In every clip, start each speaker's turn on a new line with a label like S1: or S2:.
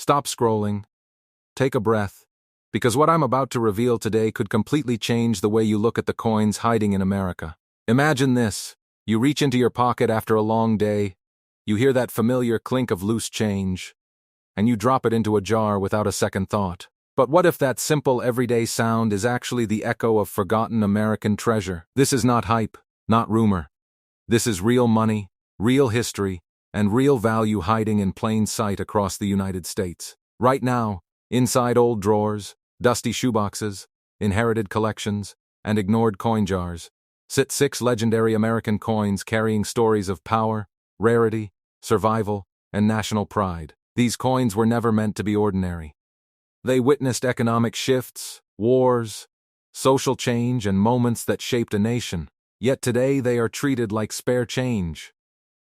S1: Stop scrolling. Take a breath. Because what I'm about to reveal today could completely change the way you look at the coins hiding in America. Imagine this. You reach into your pocket after a long day, you hear that familiar clink of loose change, and you drop it into a jar without a second thought. But what if that simple everyday sound is actually the echo of forgotten American treasure? This is not hype, not rumor. This is real money, real history, and real value hiding in plain sight across the United States. Right now, inside old drawers, dusty shoeboxes, inherited collections, and ignored coin jars, sit 6 legendary American coins carrying stories of power, rarity, survival, and national pride. These coins were never meant to be ordinary. They witnessed economic shifts, wars, social change, and moments that shaped a nation. Yet today they are treated like spare change.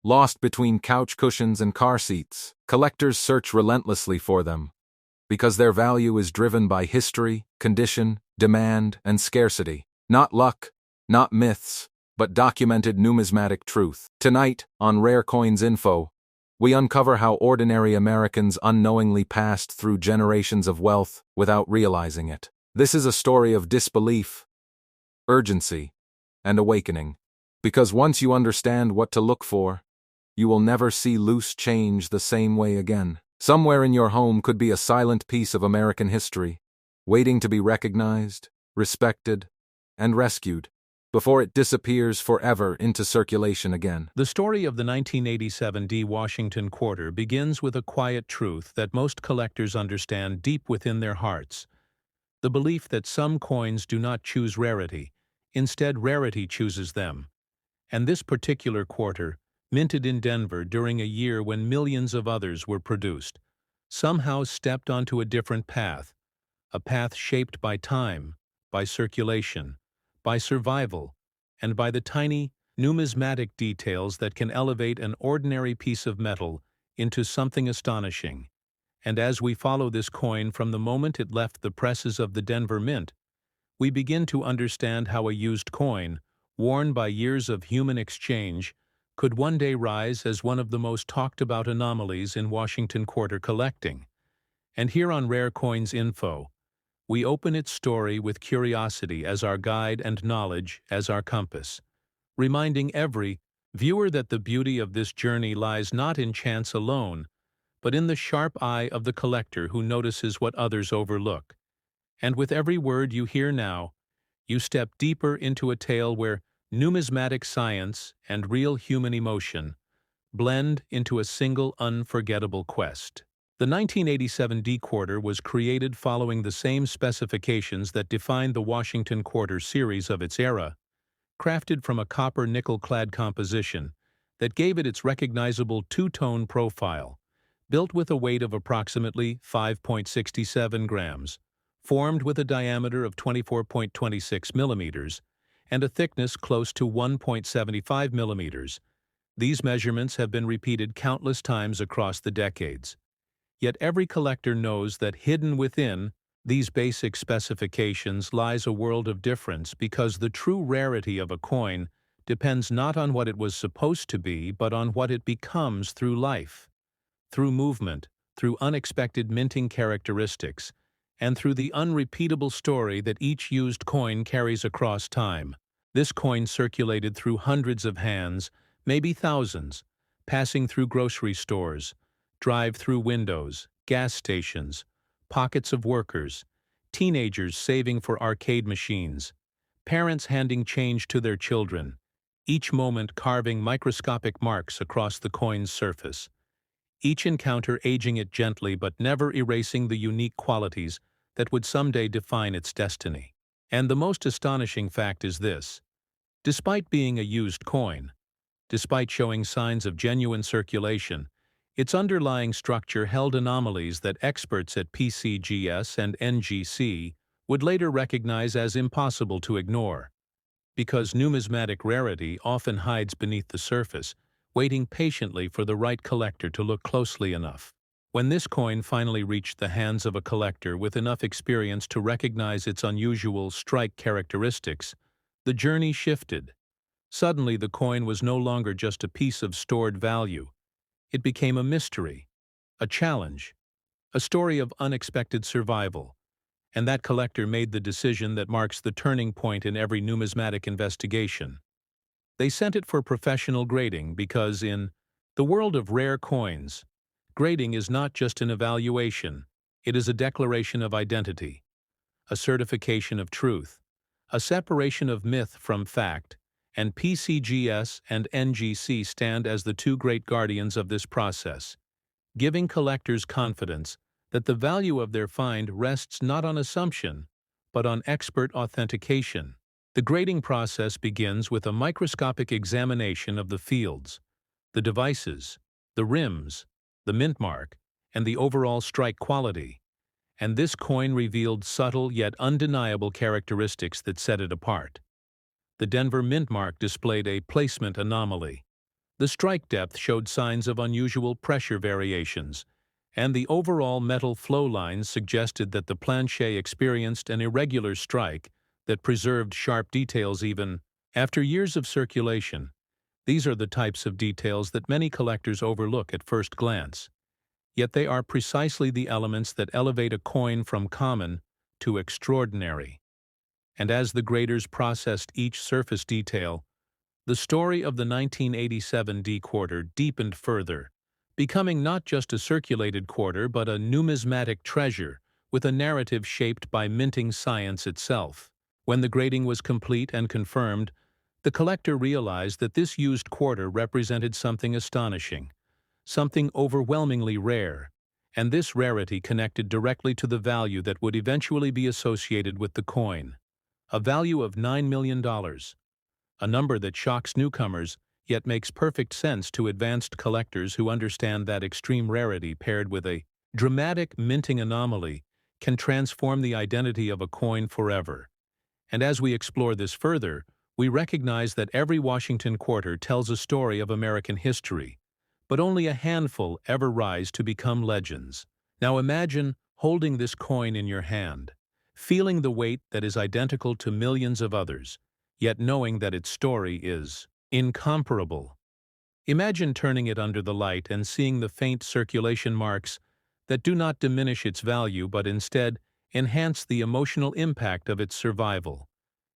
S1: Lost between couch cushions and car seats, collectors search relentlessly for them, because their value is driven by history, condition, demand, and scarcity. Not luck, not myths, but documented numismatic truth. Tonight, on Rare Coins Info, we uncover how ordinary Americans unknowingly passed through generations of wealth without realizing it. This is a story of disbelief, urgency, and awakening. Because once you understand what to look for, you will never see loose change the same way again. Somewhere in your home could be a silent piece of American history, waiting to be recognized, respected, and rescued, before it disappears forever into circulation again.
S2: The story of the 1987 Washington quarter begins with a quiet truth that most collectors understand deep within their hearts: the belief that some coins do not choose rarity, instead rarity chooses them. And this particular quarter, minted in Denver during a year when millions of others were produced, somehow stepped onto a different path, a path shaped by time, by circulation, by survival, and by the tiny, numismatic details that can elevate an ordinary piece of metal into something astonishing. And as we follow this coin from the moment it left the presses of the Denver Mint, we begin to understand how a used coin, worn by years of human exchange, could one day rise as one of the most talked-about anomalies in Washington quarter collecting. And here on Rare Coins Info, we open its story with curiosity as our guide and knowledge as our compass, reminding every viewer that the beauty of this journey lies not in chance alone, but in the sharp eye of the collector who notices what others overlook. And with every word you hear now, you step deeper into a tale where numismatic science and real human emotion blend into a single unforgettable quest. The 1987 quarter was created following the same specifications that defined the Washington quarter series of its era, crafted from a copper-nickel-clad composition that gave it its recognizable two-tone profile, built with a weight of approximately 5.67 grams, formed with a diameter of 24.26 millimeters, and a thickness close to 1.75 millimeters. These measurements have been repeated countless times across the decades. Yet every collector knows that hidden within these basic specifications lies a world of difference, because the true rarity of a coin depends not on what it was supposed to be, but on what it becomes through life, through movement, through unexpected minting characteristics, and through the unrepeatable story that each used coin carries across time. This coin circulated through hundreds of hands, maybe thousands, passing through grocery stores, drive-through windows, gas stations, pockets of workers, teenagers saving for arcade machines, parents handing change to their children, each moment carving microscopic marks across the coin's surface, each encounter aging it gently but never erasing the unique qualities that would someday define its destiny. And the most astonishing fact is this: despite being a used coin, despite showing signs of genuine circulation, its underlying structure held anomalies that experts at PCGS and NGC would later recognize as impossible to ignore. Because numismatic rarity often hides beneath the surface, waiting patiently for the right collector to look closely enough. When this coin finally reached the hands of a collector with enough experience to recognize its unusual strike characteristics, the journey shifted. Suddenly, the coin was no longer just a piece of stored value. It became a mystery, a challenge, a story of unexpected survival, and that collector made the decision that marks the turning point in every numismatic investigation. They sent it for professional grading because in the world of rare coins, grading is not just an evaluation, it is a declaration of identity, a certification of truth, a separation of myth from fact, and PCGS and NGC stand as the two great guardians of this process, giving collectors confidence that the value of their find rests not on assumption, but on expert authentication. The grading process begins with a microscopic examination of the fields, the devices, the rims, the mint mark, and the overall strike quality, and this coin revealed subtle yet undeniable characteristics that set it apart. The Denver mint mark displayed a placement anomaly. The strike depth showed signs of unusual pressure variations, and the overall metal flow lines suggested that the planchet experienced an irregular strike that preserved sharp details even after years of circulation. These are the types of details that many collectors overlook at first glance. Yet they are precisely the elements that elevate a coin from common to extraordinary. And as the graders processed each surface detail, the story of the 1987 D quarter deepened further, becoming not just a circulated quarter but a numismatic treasure with a narrative shaped by minting science itself. When the grading was complete and confirmed, the collector realized that this used quarter represented something astonishing, something overwhelmingly rare, and this rarity connected directly to the value that would eventually be associated with the coin, a value of $9 million. A number that shocks newcomers, yet makes perfect sense to advanced collectors who understand that extreme rarity paired with a dramatic minting anomaly can transform the identity of a coin forever. And as we explore this further, we recognize that every Washington quarter tells a story of American history, but only a handful ever rise to become legends. Now imagine holding this coin in your hand, feeling the weight that is identical to millions of others, yet knowing that its story is incomparable. Imagine turning it under the light and seeing the faint circulation marks that do not diminish its value but instead enhance the emotional impact of its survival.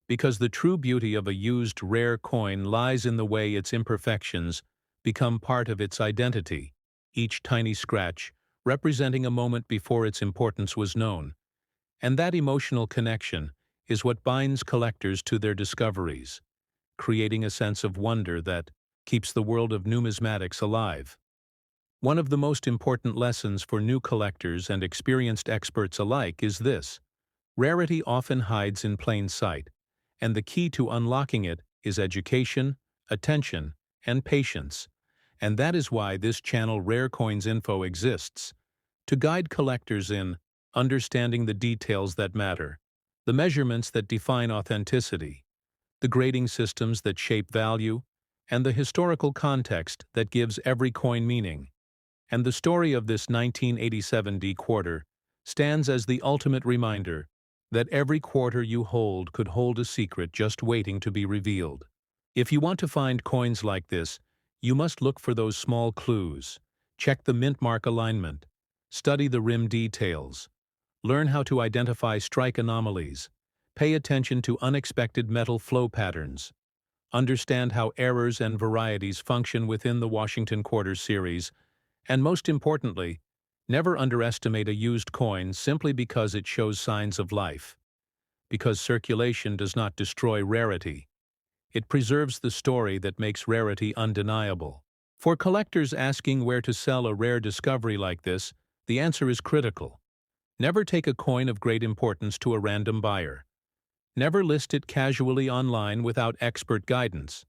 S2: Because the true beauty of a used rare coin lies in the way its imperfections become part of its identity, each tiny scratch representing a moment before its importance was known. And that emotional connection is what binds collectors to their discoveries, creating a sense of wonder that keeps the world of numismatics alive. One of the most important lessons for new collectors and experienced experts alike is this: rarity often hides in plain sight, and the key to unlocking it is education, attention, and patience. And that is why this channel Rare Coins Info exists, to guide collectors in understanding the details that matter, the measurements that define authenticity, the grading systems that shape value, and the historical context that gives every coin meaning. And the story of this 1987 D quarter stands as the ultimate reminder that every quarter you hold could hold a secret just waiting to be revealed. If you want to find coins like this, you must look for those small clues, check the mint mark alignment, study the rim details, learn how to identify strike anomalies, pay attention to unexpected metal flow patterns, understand how errors and varieties function within the Washington Quarter series, and most importantly, never underestimate a used coin simply because it shows signs of life. Because circulation does not destroy rarity. It preserves the story that makes rarity undeniable. For collectors asking where to sell a rare discovery like this, the answer is critical. Never take a coin of great importance to a random buyer. Never list it casually online without expert guidance.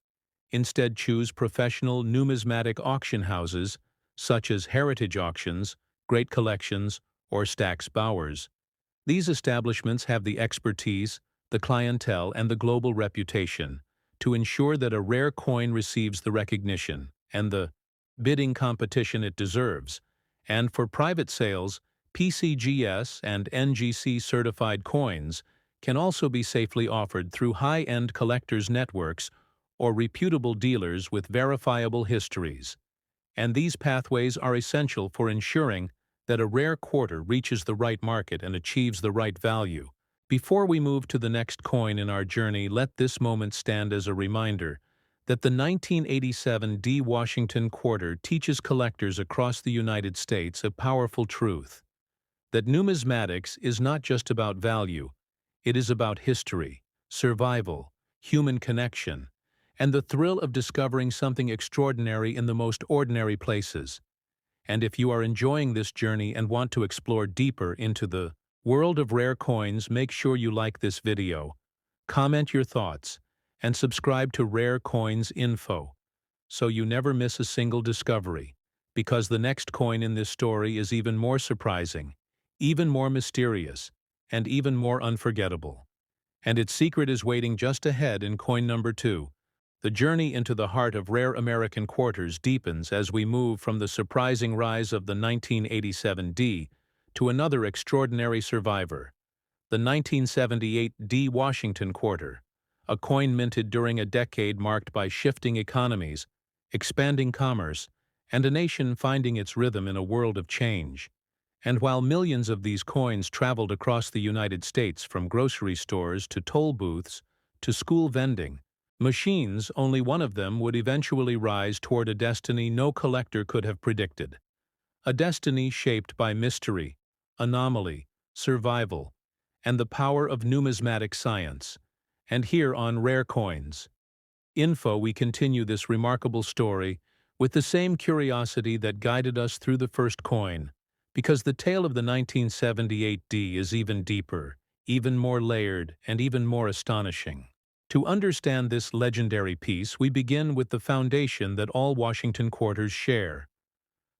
S2: Instead, choose professional numismatic auction houses, such as Heritage Auctions, Great Collections, or Stack's Bowers. These establishments have the expertise, the clientele, and the global reputation to ensure that a rare coin receives the recognition and the bidding competition it deserves. And for private sales, PCGS and NGC certified coins can also be safely offered through high-end collectors' networks or reputable dealers with verifiable histories. And these pathways are essential for ensuring that a rare quarter reaches the right market and achieves the right value. Before we move to the next coin in our journey, let this moment stand as a reminder that the 1987 D Washington quarter teaches collectors across the United States a powerful truth: that numismatics is not just about value, it is about history, survival, human connection, and the thrill of discovering something extraordinary in the most ordinary places. And if you are enjoying this journey and want to explore deeper into the world of rare coins, make sure you like this video, comment your thoughts, and subscribe to Rare Coins Info so you never miss a single discovery, because the next coin in this story is even more surprising, even more mysterious, and even more unforgettable. And its secret is waiting just ahead in coin number 2. The journey into the heart of rare American quarters deepens as we move from the surprising rise of the 1987 D to another extraordinary survivor, the 1978 D Washington quarter, a coin minted during a decade marked by shifting economies, expanding commerce, and a nation finding its rhythm in a world of change. And while millions of these coins traveled across the United States from grocery stores to toll booths to school vending machines, only one of them would eventually rise toward a destiny no collector could have predicted. A destiny shaped by mystery, anomaly, survival, and the power of numismatic science. And here on Rare Coins Info, we continue this remarkable story with the same curiosity that guided us through the first coin, because the tale of the 1978 D is even deeper, even more layered, and even more astonishing. To understand this legendary piece, we begin with the foundation that all Washington quarters share: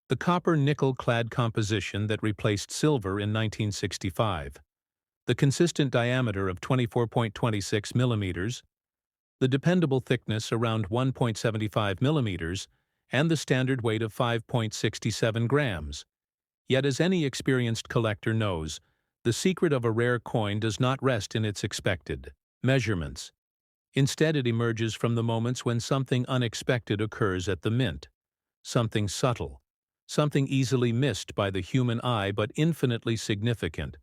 S2: the copper-nickel-clad composition that replaced silver in 1965, the consistent diameter of 24.26 millimeters, the dependable thickness around 1.75 millimeters, and the standard weight of 5.67 grams. Yet, as any experienced collector knows, the secret of a rare coin does not rest in its expected measurements. Instead, it emerges from the moments when something unexpected occurs at the mint, something subtle, something easily missed by the human eye but infinitely significant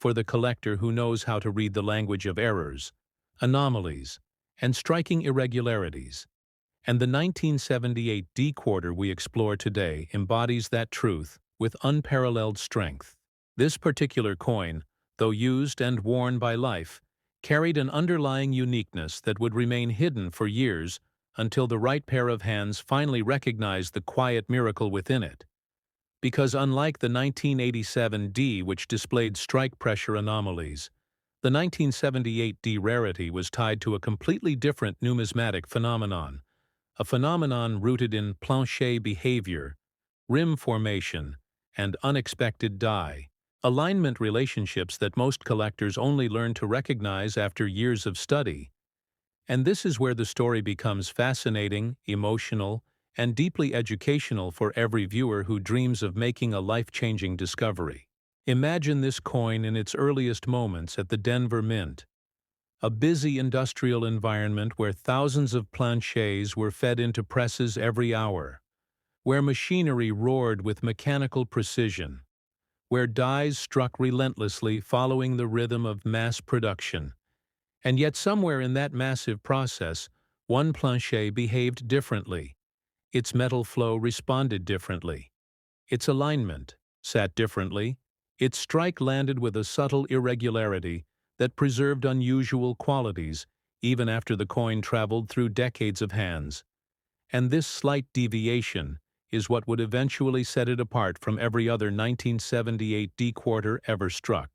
S2: for the collector who knows how to read the language of errors, anomalies, and striking irregularities. And the 1978 D quarter we explore today embodies that truth with unparalleled strength. This particular coin, though used and worn by life, carried an underlying uniqueness that would remain hidden for years until the right pair of hands finally recognized the quiet miracle within it. Because unlike the 1987 D, which displayed strike pressure anomalies, the 1978 D rarity was tied to a completely different numismatic phenomenon, a phenomenon rooted in plancher behavior, rim formation, and unexpected die alignment relationships that most collectors only learn to recognize after years of study. And this is where the story becomes fascinating, emotional, and deeply educational for every viewer who dreams of making a life-changing discovery. Imagine this coin in its earliest moments at the Denver Mint, a busy industrial environment where thousands of planchers were fed into presses every hour, where machinery roared with mechanical precision, where dies struck relentlessly following the rhythm of mass production. And yet somewhere in that massive process, one plancher behaved differently. Its metal flow responded differently. Its alignment sat differently. Its strike landed with a subtle irregularity that preserved unusual qualities even after the coin traveled through decades of hands. And this slight deviation is what would eventually set it apart from every other 1978 D quarter ever struck.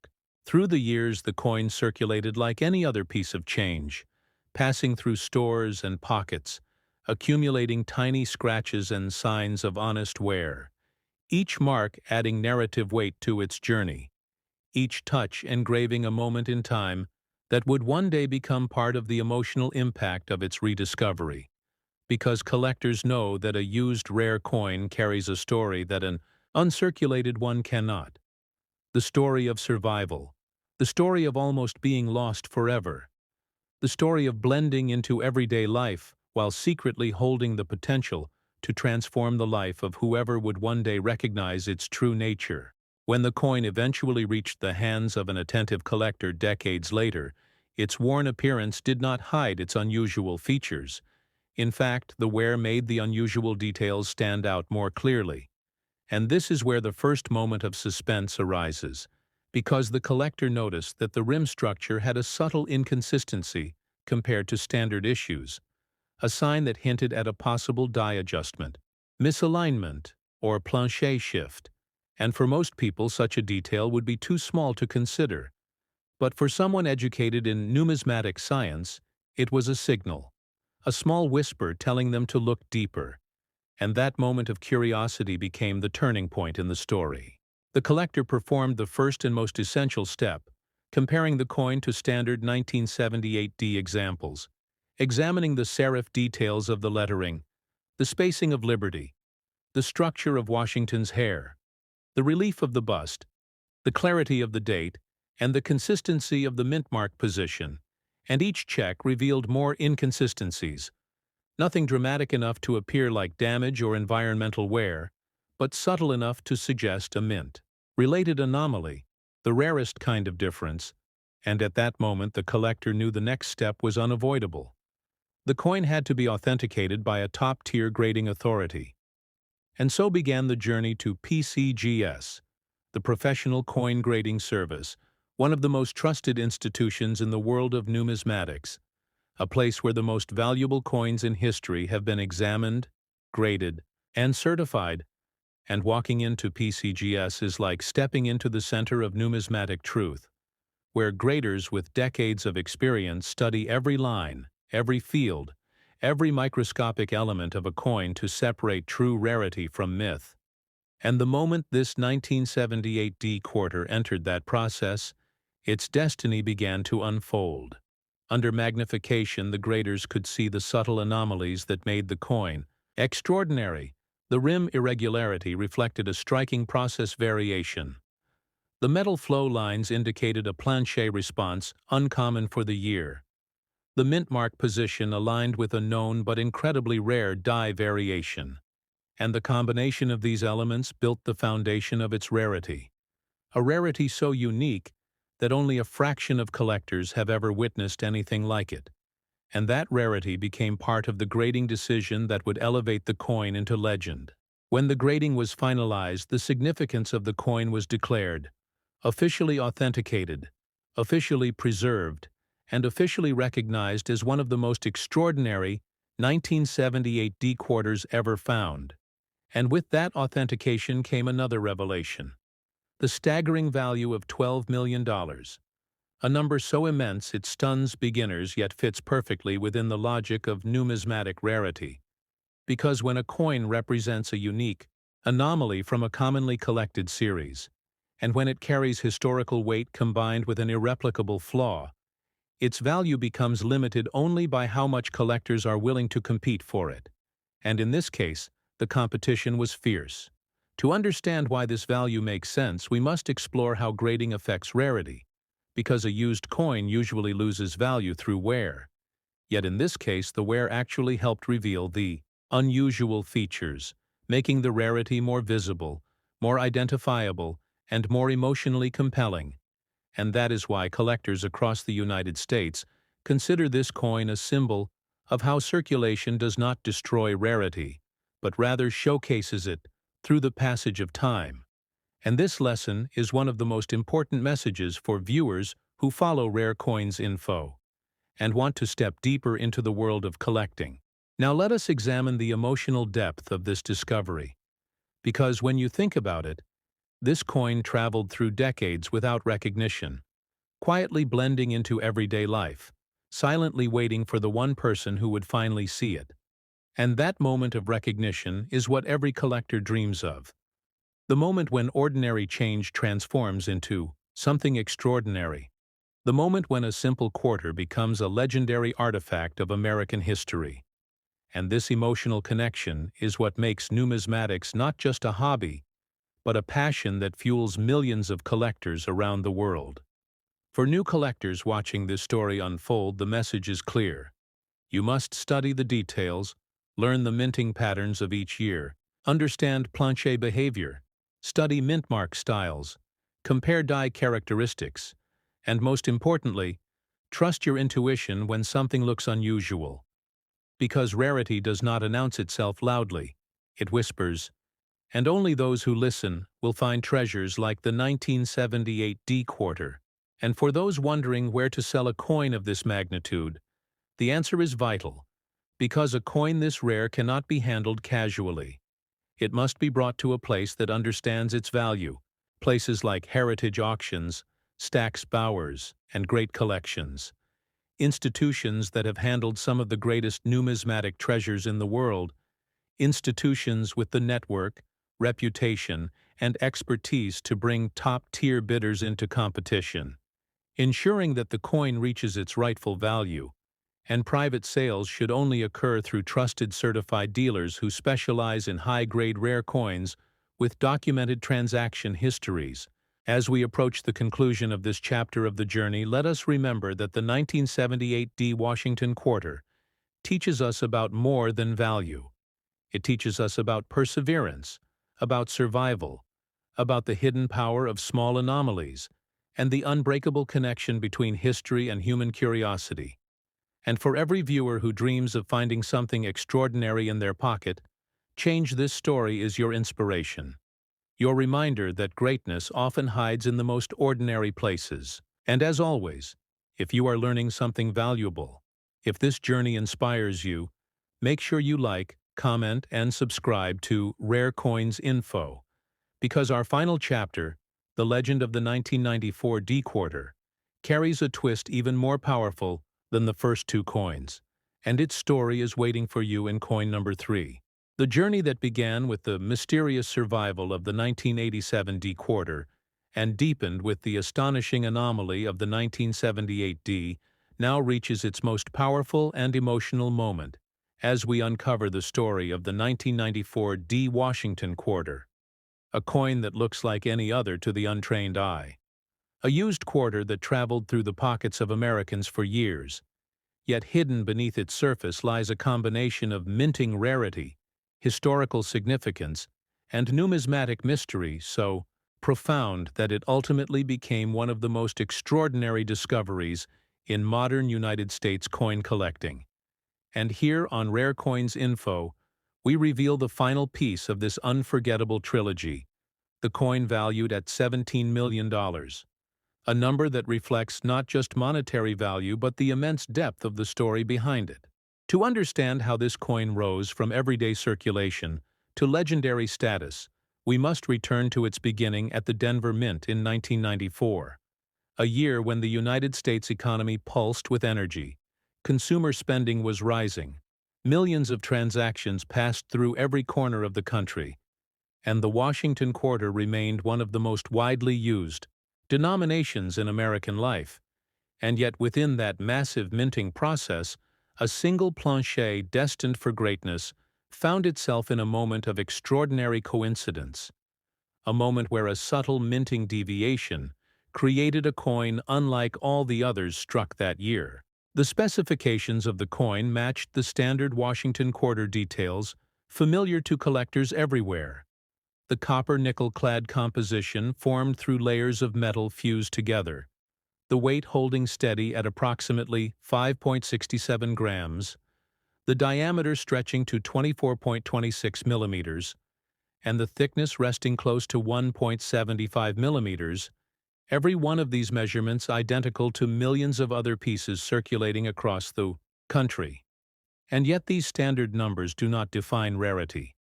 S2: Through the years, the coin circulated like any other piece of change, passing through stores and pockets, accumulating tiny scratches and signs of honest wear, each mark adding narrative weight to its journey, each touch engraving a moment in time that would one day become part of the emotional impact of its rediscovery. Because collectors know that a used rare coin carries a story that an uncirculated one cannot. The story of survival, the story of almost being lost forever, the story of blending into everyday life while secretly holding the potential to transform the life of whoever would one day recognize its true nature. When the coin eventually reached the hands of an attentive collector decades later, its worn appearance did not hide its unusual features. In fact, the wear made the unusual details stand out more clearly. And this is where the first moment of suspense arises, because the collector noticed that the rim structure had a subtle inconsistency compared to standard issues, a sign that hinted at a possible die adjustment, misalignment, or plancher shift. And for most people, such a detail would be too small to consider. But for someone educated in numismatic science, it was a signal, a small whisper telling them to look deeper. And that moment of curiosity became the turning point in the story. The collector performed the first and most essential step, comparing the coin to standard 1978D examples, examining the serif details of the lettering, the spacing of Liberty, the structure of Washington's hair, the relief of the bust, the clarity of the date, and the consistency of the mint mark position, and each check revealed more inconsistencies. Nothing dramatic enough to appear like damage or environmental wear, but subtle enough to suggest a mint-related anomaly, the rarest kind of difference, and at that moment the collector knew the next step was unavoidable. The coin had to be authenticated by a top-tier grading authority. And so began the journey to PCGS, the Professional Coin Grading Service, one of the most trusted institutions in the world of numismatics, a place where the most valuable coins in history have been examined, graded, and certified. And walking into PCGS is like stepping into the center of numismatic truth, where graders with decades of experience study every line, every field, every microscopic element of a coin to separate true rarity from myth. And the moment this 1978D quarter entered that process, its destiny began to unfold. Under magnification, the graders could see the subtle anomalies that made the coin extraordinary. The rim irregularity reflected a striking process variation. The metal flow lines indicated a plancher response uncommon for the year. The mint mark position aligned with a known but incredibly rare die variation. And the combination of these elements built the foundation of its rarity. A rarity so unique that only a fraction of collectors have ever witnessed anything like it. And that rarity became part of the grading decision that would elevate the coin into legend. When the grading was finalized, the significance of the coin was declared, officially authenticated, officially preserved, and officially recognized as one of the most extraordinary 1978D quarters ever found. And with that authentication came another revelation: the staggering value of $12 million, a number so immense it stuns beginners yet fits perfectly within the logic of numismatic rarity. Because when a coin represents a unique anomaly from a commonly collected series, and when it carries historical weight combined with an irreplicable flaw, its value becomes limited only by how much collectors are willing to compete for it. And in this case, the competition was fierce. To understand why this value makes sense, we must explore how grading affects rarity, because a used coin usually loses value through wear. Yet in this case, the wear actually helped reveal the unusual features, making the rarity more visible, more identifiable, and more emotionally compelling. And that is why collectors across the United States consider this coin a symbol of how circulation does not destroy rarity, but rather showcases it through the passage of time. And this lesson is one of the most important messages for viewers who follow Rare Coins Info and want to step deeper into the world of collecting. Now let us examine the emotional depth of this discovery. Because when you think about it, this coin traveled through decades without recognition, quietly blending into everyday life, silently waiting for the one person who would finally see it. And that moment of recognition is what every collector dreams of. The moment when ordinary change transforms into something extraordinary. The moment when a simple quarter becomes a legendary artifact of American history. And this emotional connection is what makes numismatics not just a hobby, but a passion that fuels millions of collectors around the world. For new collectors watching this story unfold, the message is clear. You must study the details, learn the minting patterns of each year, understand plancher behavior, Study mint mark styles, compare die characteristics, and most importantly, trust your intuition when something looks unusual. Because rarity does not announce itself loudly, it whispers, and only those who listen will find treasures like the 1978 D quarter. And for those wondering where to sell a coin of this magnitude, the answer is vital, because a coin this rare cannot be handled casually. It must be brought to a place that understands its value, places like heritage auctions, Stack's Bowers, and great collections, institutions that have handled some of the greatest numismatic treasures in the world, institutions with the network, reputation, and expertise to bring top-tier bidders into competition, ensuring that the coin reaches its rightful value. And private sales should only occur through trusted certified dealers who specialize in high-grade rare coins with documented transaction histories. As we approach the conclusion of this chapter of the journey, let us remember that the 1978 D Washington quarter teaches us about more than value. It teaches us about perseverance, about survival, about the hidden power of small anomalies, and the unbreakable connection between history and human curiosity. And for every viewer who dreams of finding something extraordinary in their pocket, Change This Story is your inspiration. Your reminder that greatness often hides in the most ordinary places. And as always, if you are learning something valuable, if this journey inspires you, make sure you like, comment, and subscribe to Rare Coins Info, because our final chapter, The Legend of the 1994 D Quarter, carries a twist even more powerful than the first two coins, and its story is waiting for you in coin number 3. The journey that began with the mysterious survival of the 1987 D quarter and deepened with the astonishing anomaly of the 1978 D now reaches its most powerful and emotional moment as we uncover the story of the 1994 D Washington quarter, a coin that looks like any other to the untrained eye. A used quarter that traveled through the pockets of Americans for years, yet hidden beneath its surface lies a combination of minting rarity, historical significance, and numismatic mystery so profound that it ultimately became one of the most extraordinary discoveries in modern United States coin collecting. And here on Rare Coins Info, we reveal the final piece of this unforgettable trilogy, the coin valued at $17 million. A number that reflects not just monetary value but the immense depth of the story behind it. To understand how this coin rose from everyday circulation to legendary status, we must return to its beginning at the Denver Mint in 1994, a year when the United States economy pulsed with energy. Consumer spending was rising, millions of transactions passed through every corner of the country, and the Washington quarter remained one of the most widely used denominations in American life. And yet within that massive minting process, a single planche destined for greatness found itself in a moment of extraordinary coincidence, a moment where a subtle minting deviation created a coin unlike all the others struck that year. The specifications of the coin matched the standard Washington quarter details familiar to collectors everywhere. The copper-nickel-clad composition formed through layers of metal fused together, the weight holding steady at approximately 5.67 grams, the diameter stretching to 24.26 millimeters, and the thickness resting close to 1.75 millimeters, every one of these measurements identical to millions of other pieces circulating across the country. And yet these standard numbers do not define rarity.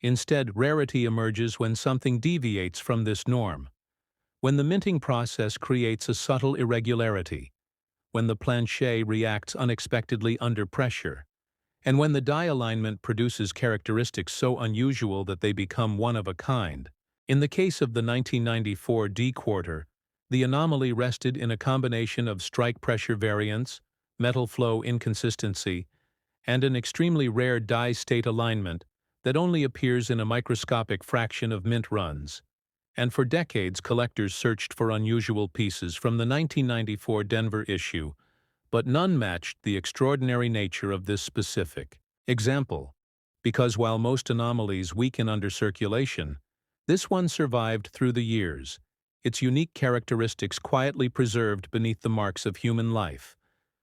S2: Instead, rarity emerges when something deviates from this norm, when the minting process creates a subtle irregularity, when the planche reacts unexpectedly under pressure, and when the die alignment produces characteristics so unusual that they become one of a kind. In the case of the 1994 D quarter, the anomaly rested in a combination of strike pressure variance, metal flow inconsistency, and an extremely rare die state alignment that only appears in a microscopic fraction of mint runs. And for decades, collectors searched for unusual pieces from the 1994 Denver issue, but none matched the extraordinary nature of this specific example. Because while most anomalies weaken under circulation, This one survived through the years, its unique characteristics quietly preserved beneath the marks of human life,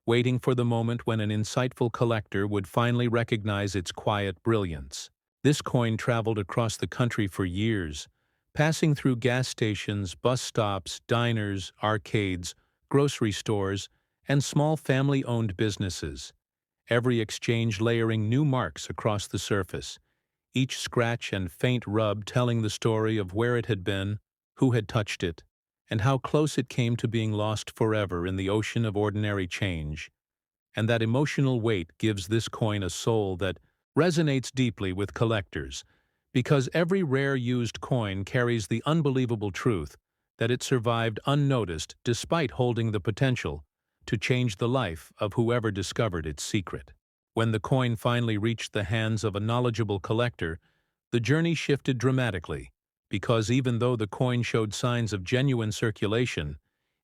S2: waiting for the moment when an insightful collector would finally recognize its quiet brilliance. This coin traveled across the country for years, passing through gas stations, bus stops, diners, arcades, grocery stores, and small family-owned businesses, every exchange layering new marks across the surface, each scratch and faint rub telling the story of where it had been, who had touched it, and how close it came to being lost forever in the ocean of ordinary change. And that emotional weight gives this coin a soul that resonates deeply with collectors, because every rare used coin carries the unbelievable truth that it survived unnoticed despite holding the potential to change the life of whoever discovered its secret. When the coin finally reached the hands of a knowledgeable collector, the journey shifted dramatically, because even though the coin showed signs of genuine circulation,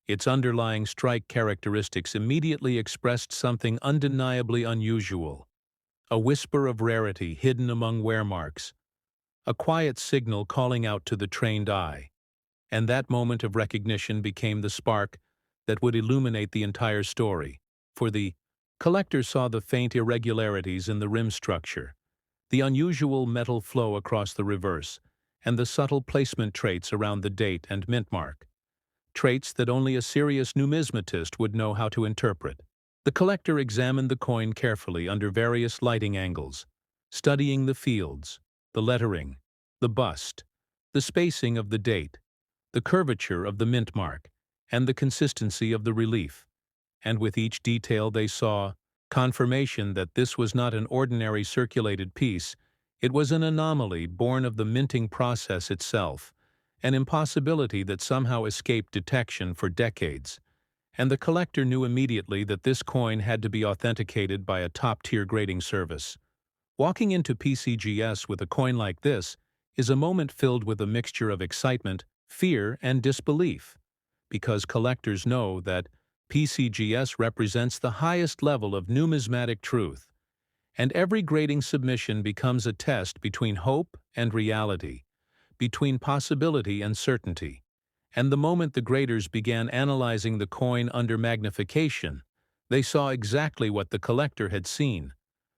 S2: its underlying strike characteristics immediately expressed something undeniably unusual: a whisper of rarity hidden among wear marks, a quiet signal calling out to the trained eye. And that moment of recognition became the spark that would illuminate the entire story. For the collector saw the faint irregularities in the rim structure, the unusual metal flow across the reverse, and the subtle placement traits around the date and mint mark, traits that only a serious numismatist would know how to interpret. The collector examined the coin carefully under various lighting angles, studying the fields, the lettering, the bust, the spacing of the date, the curvature of the mint mark, and the consistency of the relief. And with each detail they saw confirmation that this was not an ordinary circulated piece, it was an anomaly born of the minting process itself, an impossibility that somehow escaped detection for decades. And the collector knew immediately that this coin had to be authenticated by a top-tier grading service. Walking into PCGS with a coin like this is a moment filled with a mixture of excitement, fear, and disbelief, because collectors know that PCGS represents the highest level of numismatic truth, and every grading submission becomes a test between hope and reality, between possibility and certainty. And the moment the graders began analyzing the coin under magnification, they saw exactly what the collector had seen,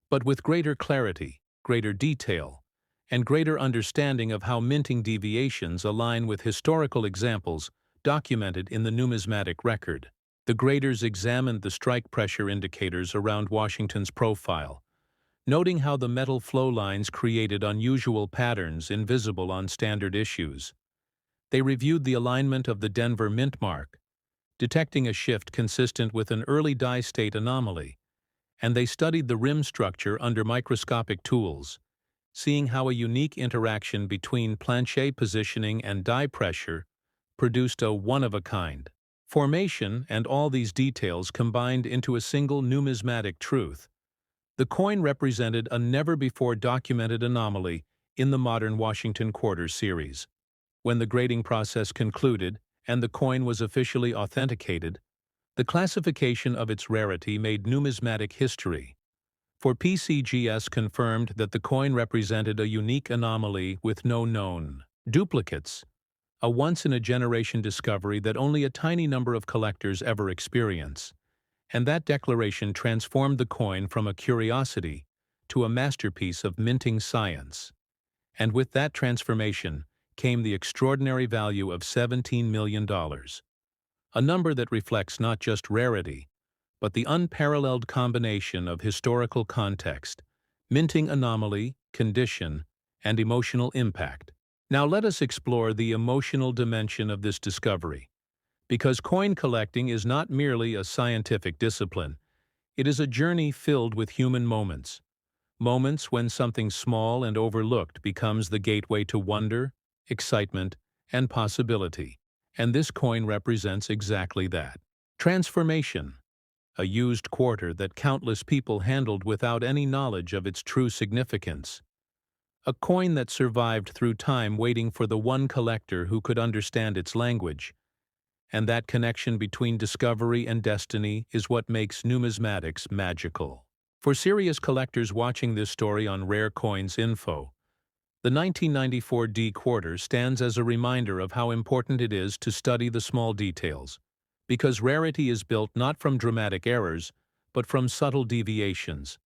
S2: but with greater clarity, greater detail, and greater understanding of how minting deviations align with historical examples documented in the numismatic record. The graders examined the strike pressure indicators around Washington's profile, noting how the metal flow lines created unusual patterns invisible on standard issues. They reviewed the alignment of the Denver mint mark, detecting a shift consistent with an early die state anomaly, and they studied the rim structure under microscopic tools, seeing how a unique interaction between planchet positioning and die pressure produced a one-of-a-kind formation, and all these details combined into a single numismatic truth. The coin represented a never-before-documented anomaly in the modern Washington Quarter series. When the grading process concluded and the coin was officially authenticated, the classification of its rarity made numismatic history. For PCGS confirmed that the coin represented a unique anomaly with no known duplicates, a once-in-a-generation discovery that only a tiny number of collectors ever experience. And that declaration transformed the coin from a curiosity to a masterpiece of minting science. And with that transformation came the extraordinary value of $17 million, a number that reflects not just rarity, but the unparalleled combination of historical context, minting anomaly, condition, and emotional impact. Now let us explore the emotional dimension of this discovery, because coin collecting is not merely a scientific discipline, it is a journey filled with human moments. Moments when something small and overlooked becomes the gateway to wonder, excitement, and possibility. And this coin represents exactly that. Transformation, a used quarter that countless people handled without any knowledge of its true significance. A coin that survived through time waiting for the one collector who could understand its language. And that connection between discovery and destiny is what makes numismatics magical. For serious collectors watching this story on Rare Coins Info, The 1994 D quarter stands as a reminder of how important it is to study the small details, because rarity is built not from dramatic errors, but from subtle deviations.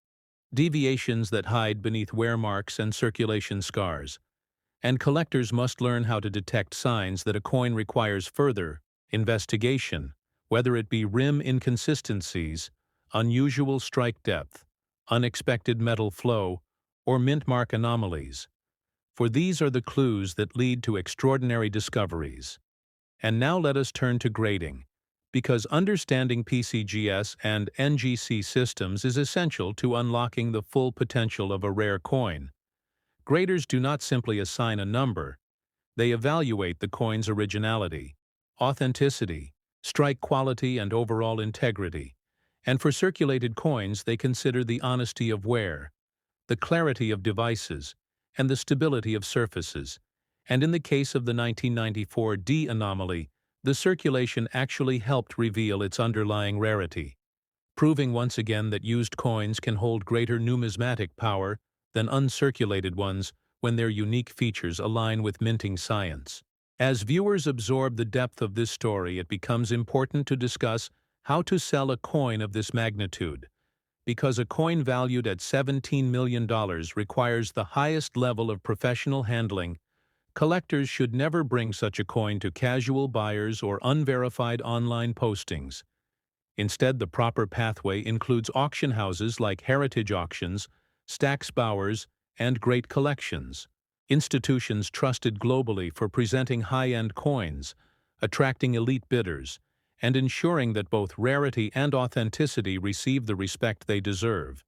S2: Deviations that hide beneath wear marks and circulation scars. And collectors must learn how to detect signs that a coin requires further investigation, whether it be rim inconsistencies, unusual strike depth, unexpected metal flow, or mint mark anomalies. For these are the clues that lead to extraordinary discoveries. And now let us turn to grading, because understanding PCGS and NGC systems is essential to unlocking the full potential of a rare coin. Graders do not simply assign a number, they evaluate the coin's originality, authenticity, strike quality, and overall integrity. And for circulated coins, they consider the honesty of wear, the clarity of devices, and the stability of surfaces. And in the case of the 1994 D anomaly, the circulation actually helped reveal its underlying rarity, proving once again that used coins can hold greater numismatic power than uncirculated ones when their unique features align with minting science. As viewers absorb the depth of this story, it becomes important to discuss how to sell a coin of this magnitude, because a coin valued at $17 million requires the highest level of professional handling. Collectors should never bring such a coin to casual buyers or unverified online postings. Instead, the proper pathway includes auction houses like Heritage Auctions, Stax Bowers, and Great Collections, institutions trusted globally for presenting high-end coins, attracting elite bidders, and ensuring that both rarity and authenticity receive the respect they deserve.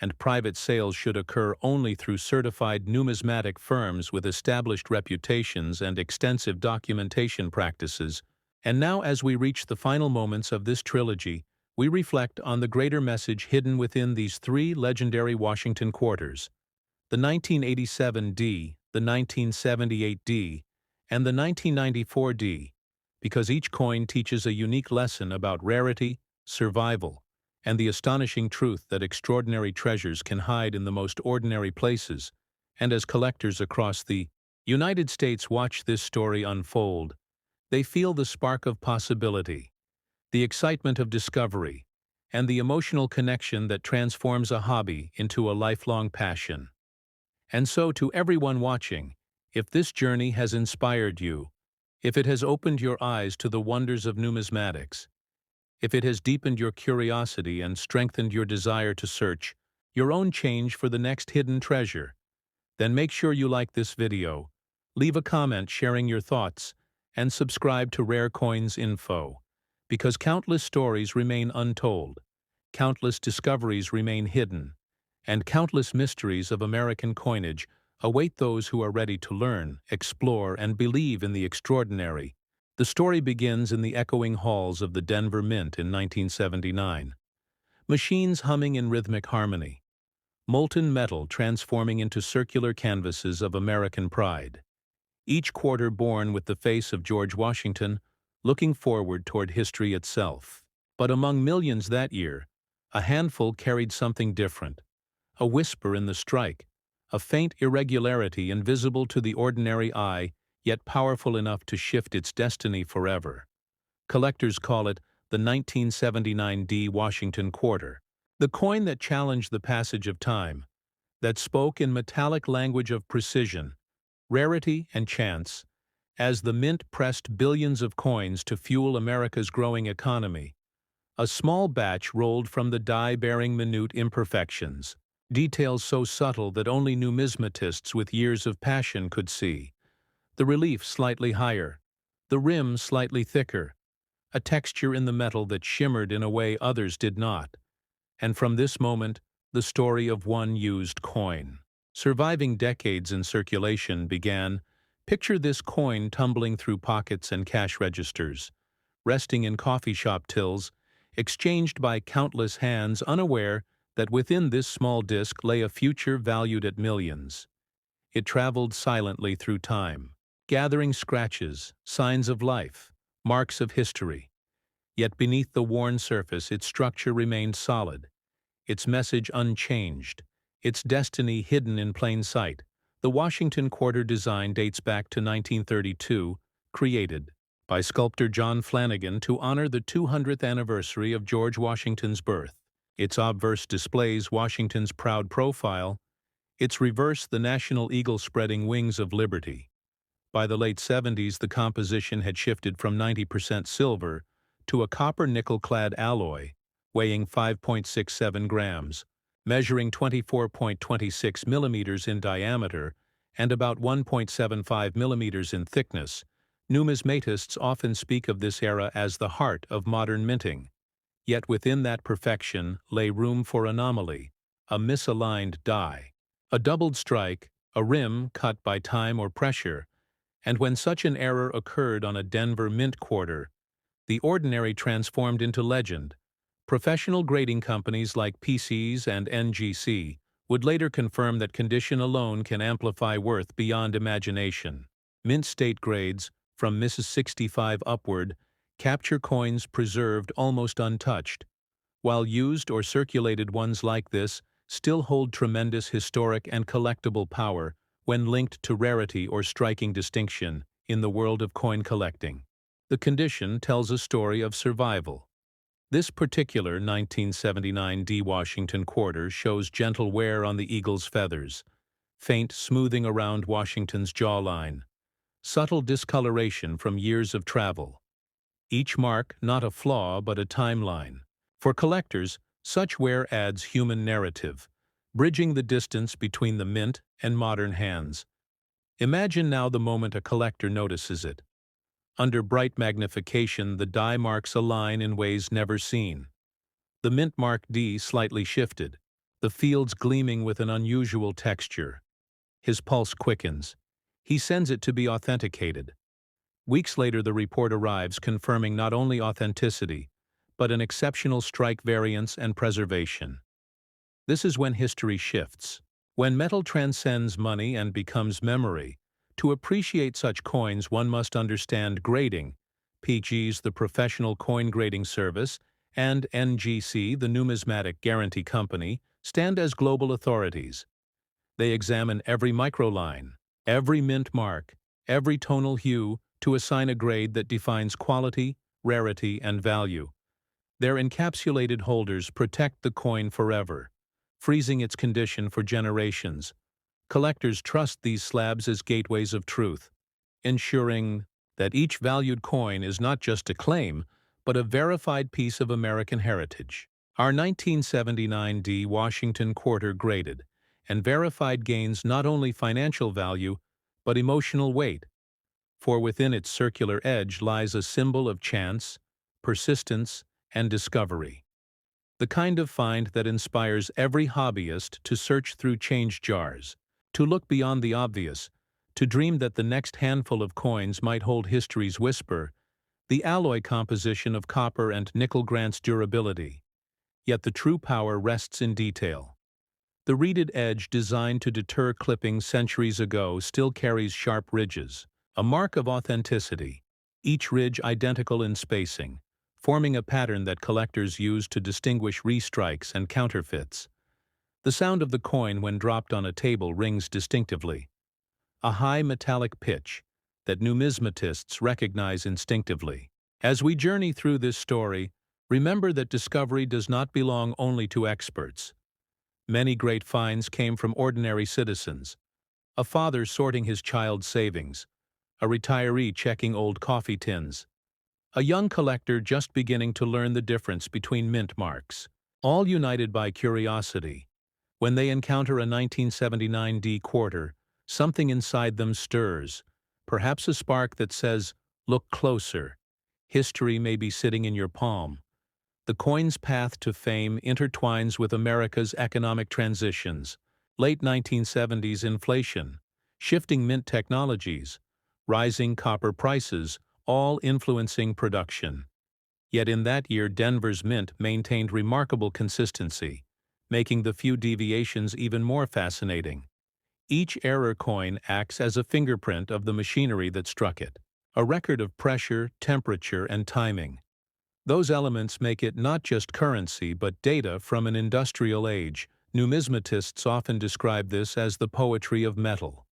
S2: And private sales should occur only through certified numismatic firms with established reputations and extensive documentation practices. And now, as we reach the final moments of this trilogy, we reflect on the greater message hidden within these three legendary Washington quarters: the 1987 D, the 1978 D, and the 1994 D, because each coin teaches a unique lesson about rarity, survival, and the astonishing truth that extraordinary treasures can hide in the most ordinary places. And as collectors across the United States watch this story unfold, they feel the spark of possibility, the excitement of discovery, and the emotional connection that transforms a hobby into a lifelong passion. And so, to everyone watching, if this journey has inspired you, if it has opened your eyes to the wonders of numismatics, if it has deepened your curiosity and strengthened your desire to search your own change for the next hidden treasure, then make sure you like this video, leave a comment sharing your thoughts, and subscribe to Rare Coins Info, because countless stories remain untold, countless discoveries remain hidden, and countless mysteries of American coinage await those who are ready to learn, explore, and believe in the extraordinary. The story begins in the echoing halls of the Denver Mint in 1979. Machines humming in rhythmic harmony, molten metal transforming into circular canvases of American pride. Each quarter born with the face of George Washington, looking forward toward history itself. But among millions that year, a handful carried something different: a whisper in the strike, a faint irregularity invisible to the ordinary eye, yet powerful enough to shift its destiny forever. Collectors call it the 1979 D Washington quarter, the coin that challenged the passage of time, that spoke in metallic language of precision, rarity, and chance. As the mint pressed billions of coins to fuel America's growing economy, a small batch rolled from the die bearing minute imperfections, details so subtle that only numismatists with years of passion could see. The relief slightly higher, the rim slightly thicker, a texture in the metal that shimmered in a way others did not. And from this moment, the story of one used coin, surviving decades in circulation, began. Picture this coin tumbling through pockets and cash registers, resting in coffee shop tills, exchanged by countless hands unaware that within this small disc lay a future valued at millions. It traveled silently through time, gathering scratches, signs of life, marks of history. Yet beneath the worn surface, its structure remained solid, its message unchanged, its destiny hidden in plain sight. The Washington Quarter design dates back to 1932, created by sculptor John Flanagan to honor the 200th anniversary of George Washington's birth. Its obverse displays Washington's proud profile, its reverse the national eagle spreading wings of liberty. By the late 70s, the composition had shifted from 90% silver to a copper nickel-clad alloy, weighing 5.67 grams, measuring 24.26 millimeters in diameter and about 1.75 millimeters in thickness. Numismatists often speak of this era as the heart of modern minting. Yet within that perfection lay room for anomaly, a misaligned die, a doubled strike, a rim cut by time or pressure, and when such an error occurred on a Denver mint quarter, the ordinary transformed into legend. Professional grading companies like PCs and NGC would later confirm that condition alone can amplify worth beyond imagination. Mint state grades, from Mrs. 65 upward, capture coins preserved almost untouched, while used or circulated ones like this still hold tremendous historic and collectible power when linked to rarity or striking distinction in the world of coin collecting. The condition tells a story of survival. This particular 1979 D Washington quarter shows gentle wear on the eagle's feathers, faint smoothing around Washington's jawline, subtle discoloration from years of travel. Each mark not a flaw but a timeline. For collectors, such wear adds human narrative, bridging the distance between the mint and modern hands. Imagine now the moment a collector notices it. Under bright magnification, the die marks a line in ways never seen. The mint mark D slightly shifted, the fields gleaming with an unusual texture. His pulse quickens. He sends it to be authenticated. Weeks later, the report arrives confirming not only authenticity, but an exceptional strike variance and preservation. This is when history shifts. When metal transcends money and becomes memory. To appreciate such coins, one must understand grading. PG's the Professional Coin Grading Service, and NGC, the Numismatic Guarantee Company, stand as global authorities. They examine every microline, every mint mark, every tonal hue to assign a grade that defines quality, rarity, and value. Their encapsulated holders protect the coin forever, freezing its condition for generations. Collectors trust these slabs as gateways of truth, ensuring that each valued coin is not just a claim, but a verified piece of American heritage. Our 1979 D Washington quarter graded and verified gains not only financial value, but emotional weight, for within its circular edge lies a symbol of chance, persistence, and discovery. The kind of find that inspires every hobbyist to search through change jars, to look beyond the obvious, to dream that the next handful of coins might hold history's whisper. The alloy composition of copper and nickel grants durability, yet the true power rests in detail. The reeded edge designed to deter clipping centuries ago still carries sharp ridges, a mark of authenticity, each ridge identical in spacing, forming a pattern that collectors use to distinguish restrikes and counterfeits. The sound of the coin when dropped on a table rings distinctively, a high metallic pitch that numismatists recognize instinctively. As we journey through this story, remember that discovery does not belong only to experts. Many great finds came from ordinary citizens, a father sorting his child's savings, a retiree checking old coffee tins, a young collector just beginning to learn the difference between mint marks, all united by curiosity. When they encounter a 1979 D quarter, something inside them stirs, perhaps a spark that says, "Look closer. History may be sitting in your palm." The coin's path to fame intertwines with America's economic transitions, late 1970s inflation, shifting mint technologies, rising copper prices, all influencing production. Yet in that year, Denver's mint maintained remarkable consistency, making the few deviations even more fascinating. Each error coin acts as a fingerprint of the machinery that struck it, a record of pressure, temperature, and timing. Those elements make it not just currency but data from an industrial age. Numismatists often describe this as the poetry of metal.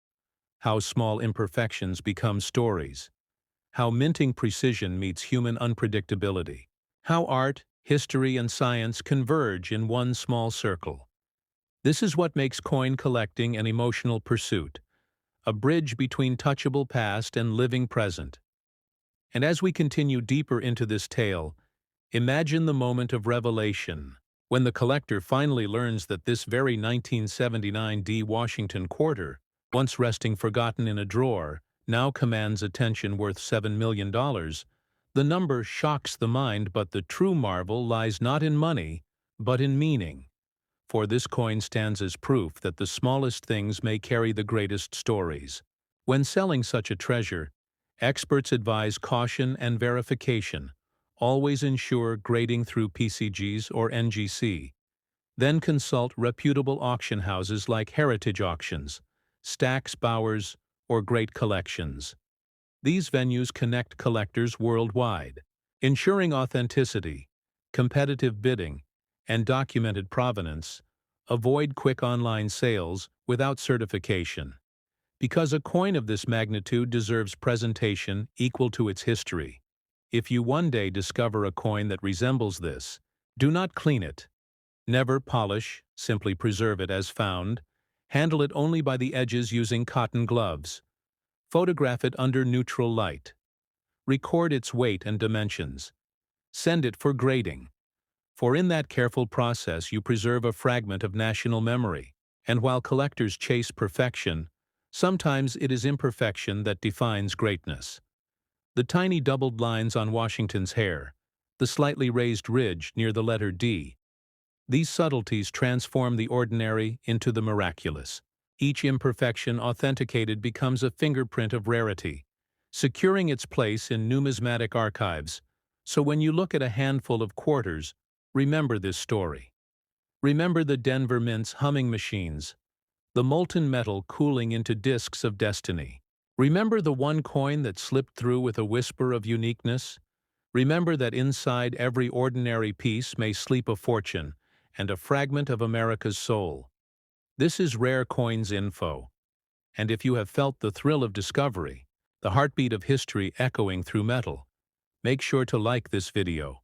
S2: how small imperfections become stories, how minting precision meets human unpredictability, how art, history, and science converge in one small circle. This is what makes coin collecting an emotional pursuit, a bridge between touchable past and living present. And as we continue deeper into this tale, imagine the moment of revelation, when the collector finally learns that this very 1979 D Washington quarter, once resting forgotten in a drawer, now commands attention worth $7 million. The number shocks the mind, but the true marvel lies not in money, but in meaning. For this coin stands as proof that the smallest things may carry the greatest stories. When selling such a treasure, experts advise caution and verification. Always ensure grading through PCGs or NGC. Then consult reputable auction houses like Heritage Auctions, Stack's Bowers, or Great Collections. These venues connect collectors worldwide, ensuring authenticity, competitive bidding, and documented provenance. Avoid quick online sales without certification, because a coin of this magnitude deserves presentation equal to its history. If you one day discover a coin that resembles this, do not clean it. Never polish, simply preserve it as found. Handle it only by the edges using cotton gloves. Photograph it under neutral light. Record its weight and dimensions. Send it for grading. For in that careful process you preserve a fragment of national memory. And while collectors chase perfection, sometimes it is imperfection that defines greatness. The tiny doubled lines on Washington's hair, the slightly raised ridge near the letter D. These subtleties transform the ordinary into the miraculous. Each imperfection authenticated becomes a fingerprint of rarity, securing its place in numismatic archives. So when you look at a handful of quarters, remember this story. Remember the Denver Mint's humming machines, the molten metal cooling into discs of destiny. Remember the one coin that slipped through with a whisper of uniqueness? Remember that inside every ordinary piece may sleep a fortune and a fragment of America's soul. This is Rare Coins Info. And if you have felt the thrill of discovery, the heartbeat of history echoing through metal, make sure to like this video.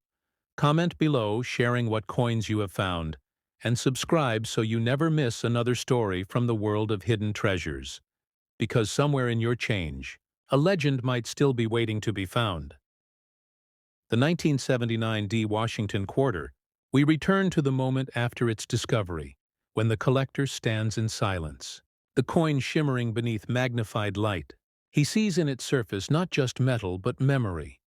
S2: Comment below sharing what coins you have found, and subscribe so you never miss another story from the world of hidden treasures. Because somewhere in your change, a legend might still be waiting to be found. The 1979 D Washington quarter, we return to the moment after its discovery, when the collector stands in silence, the coin shimmering beneath magnified light. He sees in its surface not just metal but memory,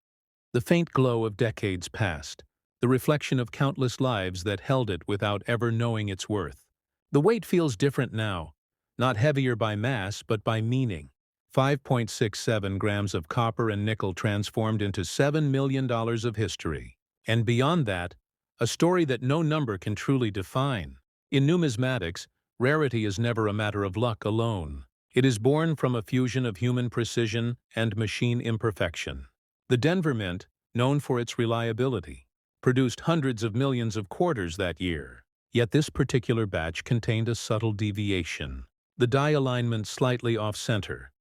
S2: the faint glow of decades past, the reflection of countless lives that held it without ever knowing its worth. The weight feels different now, not heavier by mass but by meaning. 5.67 grams of copper and nickel transformed into $7 million of history. And beyond that, a story that no number can truly define. In numismatics, rarity is never a matter of luck alone. It is born from a fusion of human precision and machine imperfection. The Denver Mint, known for its reliability, produced hundreds of millions of quarters that year. Yet this particular batch contained a subtle deviation. The die alignment slightly off-center.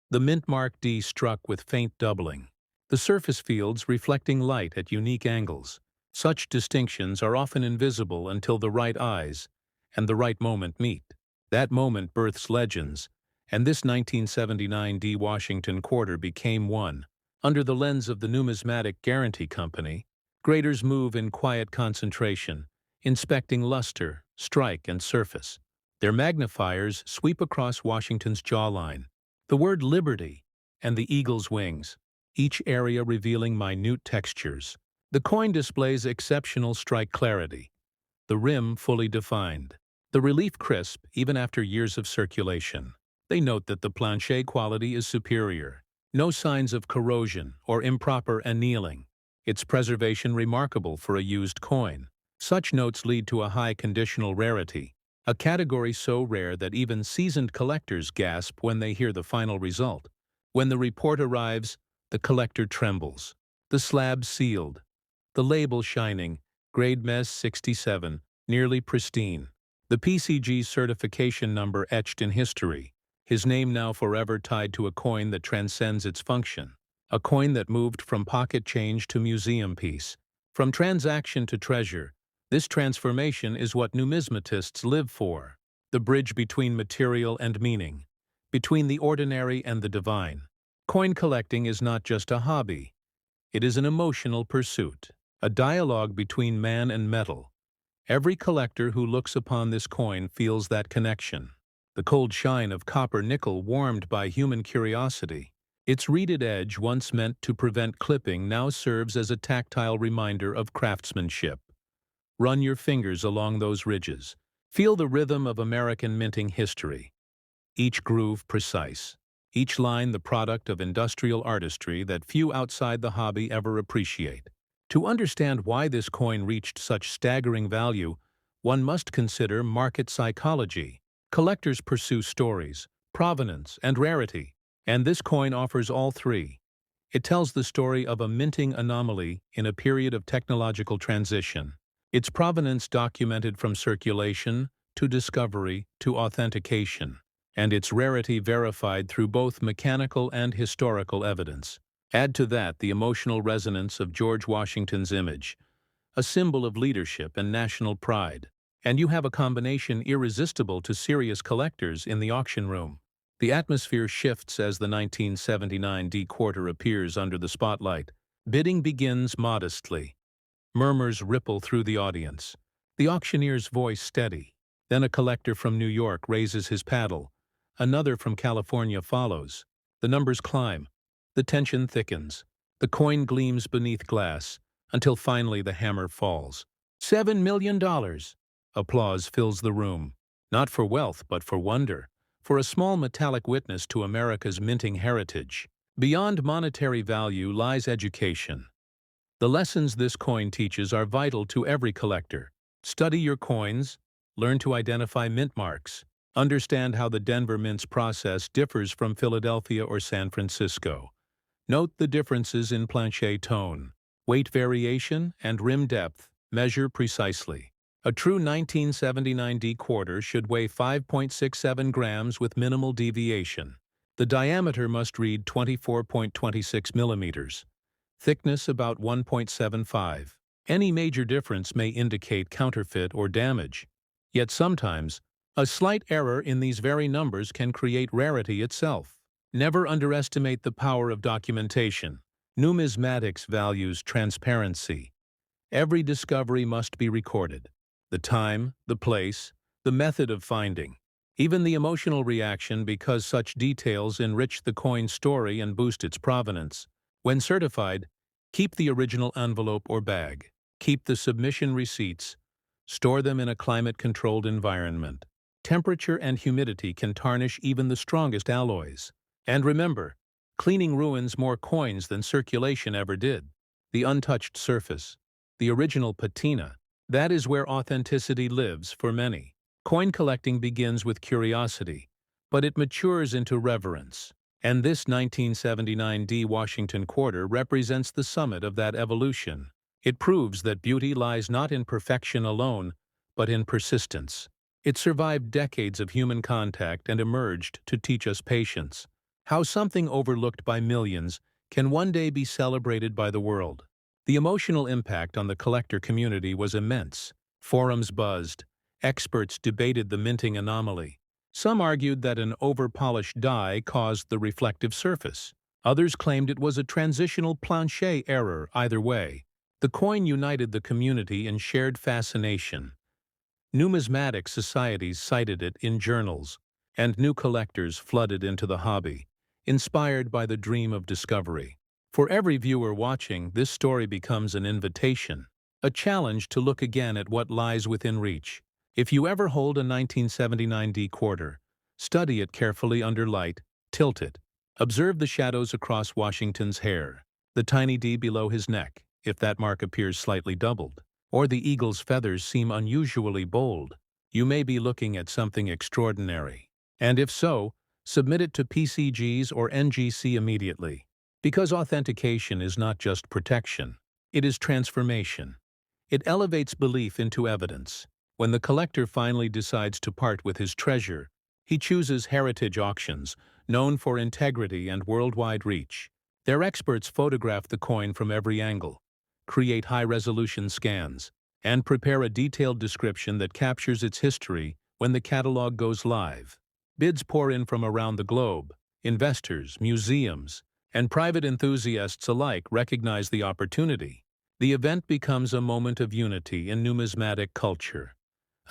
S2: The mint mark D struck with faint doubling. The surface fields reflecting light at unique angles. Such distinctions are often invisible until the right eyes and the right moment meet. That moment births legends, and this 1979 D Washington quarter became one. Under the lens of the Numismatic Guarantee Company, graders move in quiet concentration, inspecting luster, strike, and surface. Their magnifiers sweep across Washington's jawline, the word liberty, and the eagle's wings, each area revealing minute textures. The coin displays exceptional strike clarity, the rim fully defined, the relief crisp even after years of circulation. They note that the plancher quality is superior. No signs of corrosion or improper annealing. Its preservation remarkable for a used coin. Such notes lead to a high conditional rarity, a category so rare that even seasoned collectors gasp when they hear the final result. When the report arrives, the collector trembles. The slab sealed, the label shining, grade MES 67, nearly pristine. The PCG certification number etched in history. his name now forever tied to a coin that transcends its function, a coin that moved from pocket change to museum piece, from transaction to treasure. This transformation is what numismatists live for, the bridge between material and meaning, between the ordinary and the divine. Coin collecting is not just a hobby. It is an emotional pursuit, a dialogue between man and metal. Every collector who looks upon this coin feels that connection. The cold shine of copper-nickel warmed by human curiosity. Its reeded edge, once meant to prevent clipping, now serves as a tactile reminder of craftsmanship. Run your fingers along those ridges. Feel the rhythm of American minting history. Each groove precise, each line the product of industrial artistry that few outside the hobby ever appreciate. To understand why this coin reached such staggering value, one must consider market psychology. Collectors pursue stories, provenance, and rarity, and this coin offers all three. It tells the story of a minting anomaly in a period of technological transition. Its provenance documented from circulation to discovery to authentication, and its rarity verified through both mechanical and historical evidence. Add to that the emotional resonance of George Washington's image, a symbol of leadership and national pride, and you have a combination irresistible to serious collectors in the auction room. The atmosphere shifts as the 1979 D quarter appears under the spotlight. Bidding begins modestly. Murmurs ripple through the audience. The auctioneer's voice steady. Then a collector from New York raises his paddle. Another from California follows. The numbers climb. The tension thickens. The coin gleams beneath glass, until finally the hammer falls. $7 million! Applause fills the room. Not for wealth, but for wonder. For a small metallic witness to America's minting heritage. Beyond monetary value lies education. The lessons this coin teaches are vital to every collector. Study your coins, learn to identify mint marks, understand how the Denver Mint's process differs from Philadelphia or San Francisco. Note the differences in planchet tone, weight variation, and rim depth. Measure precisely. A true 1979 D quarter should weigh 5.67 grams with minimal deviation. The diameter must read 24.26 millimeters. Thickness about 1.75. Any major difference may indicate counterfeit or damage. Yet sometimes, a slight error in these very numbers can create rarity itself. Never underestimate the power of documentation. Numismatics values transparency. Every discovery must be recorded. The time, the place, the method of finding. Even the emotional reaction, because such details enrich the coin's story and boost its provenance. When certified, keep the original envelope or bag. Keep the submission receipts. Store them in a climate-controlled environment. Temperature and humidity can tarnish even the strongest alloys. And remember, cleaning ruins more coins than circulation ever did. The untouched surface, the original patina, that is where authenticity lives for many. Coin collecting begins with curiosity, but it matures into reverence. And this 1979 D Washington quarter represents the summit of that evolution. It proves that beauty lies not in perfection alone, but in persistence. It survived decades of human contact and emerged to teach us patience. How something overlooked by millions can one day be celebrated by the world. The emotional impact on the collector community was immense. Forums buzzed. Experts debated the minting anomaly. Some argued that an over-polished die caused the reflective surface. Others claimed it was a transitional planchet error. Either way, the coin united the community in shared fascination. Numismatic societies cited it in journals, and new collectors flooded into the hobby, inspired by the dream of discovery. For every viewer watching, this story becomes an invitation, a challenge to look again at what lies within reach. If you ever hold a 1979 D quarter, study it carefully under light, tilt it. Observe the shadows across Washington's hair, the tiny D below his neck, if that mark appears slightly doubled, or the eagle's feathers seem unusually bold. You may be looking at something extraordinary. And if so, submit it to PCGs or NGC immediately. Because authentication is not just protection, it is transformation. It elevates belief into evidence. When the collector finally decides to part with his treasure, He chooses heritage auctions, known for integrity and worldwide reach. Their experts photograph the coin from every angle, create high-resolution scans, and prepare a detailed description that captures its history when the catalog goes live. Bids pour in from around the globe. Investors, museums, and private enthusiasts alike recognize the opportunity. The event becomes a moment of unity in numismatic culture,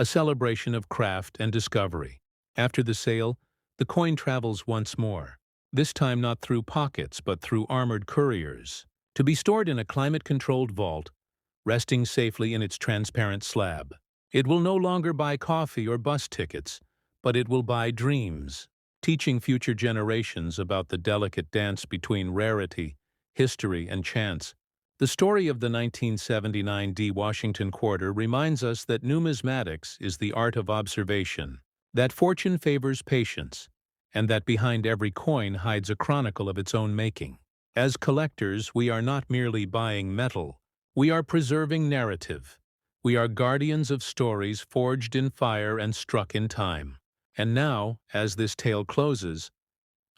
S2: a celebration of craft and discovery. After the sale, the coin travels once more, this time not through pockets but through armored couriers, to be stored in a climate-controlled vault, resting safely in its transparent slab. It will no longer buy coffee or bus tickets, but it will buy dreams, teaching future generations about the delicate dance between rarity, history, and chance. The story of the 1979 D. Washington Quarter reminds us that numismatics is the art of observation, that fortune favors patience, and that behind every coin hides a chronicle of its own making. As collectors, we are not merely buying metal, we are preserving narrative. We are guardians of stories forged in fire and struck in time. And now, as this tale closes,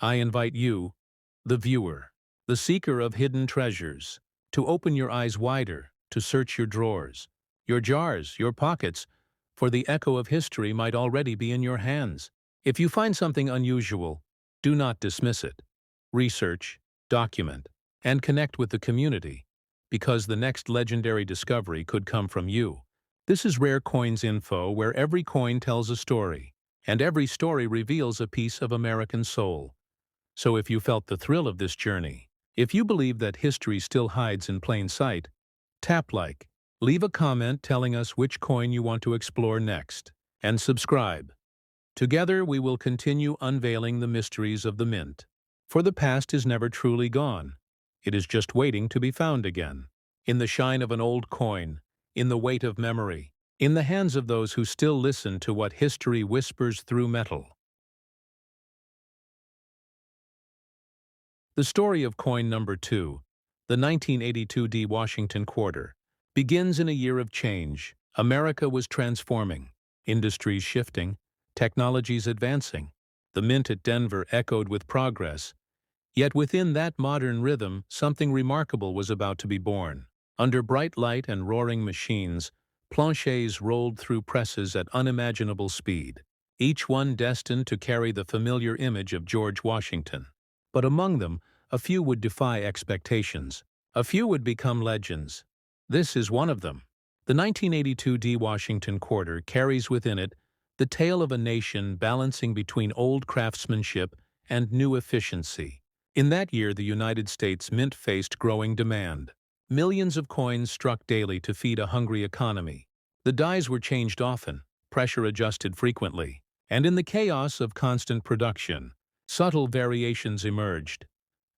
S2: I invite you, the viewer, the seeker of hidden treasures, to open your eyes wider, to search your drawers, your jars, your pockets, for the echo of history might already be in your hands. If you find something unusual, do not dismiss it. Research, document, and connect with the community, because the next legendary discovery could come from you. This is Rare Coins Info, where every coin tells a story, and every story reveals a piece of American soul. So if you felt the thrill of this journey, if you believe that history still hides in plain sight, tap like, leave a comment telling us which coin you want to explore next, and subscribe. Together we will continue unveiling the mysteries of the mint. For the past is never truly gone. It is just waiting to be found again. In the shine of an old coin, in the weight of memory, in the hands of those who still listen to what history whispers through metal. The story of coin number 2, the 1982 D. Washington Quarter, begins in a year of change. America was transforming, industries shifting, technologies advancing. The mint at Denver echoed with progress. Yet within that modern rhythm, something remarkable was about to be born. Under bright light and roaring machines, planchets rolled through presses at unimaginable speed, each one destined to carry the familiar image of George Washington. But among them, a few would defy expectations. A few would become legends. This is one of them. The 1982 D. Washington Quarter carries within it the tale of a nation balancing between old craftsmanship and new efficiency. In that year, the United States Mint faced growing demand. Millions of coins struck daily to feed a hungry economy. The dies were changed often, pressure adjusted frequently, and in the chaos of constant production, subtle variations emerged.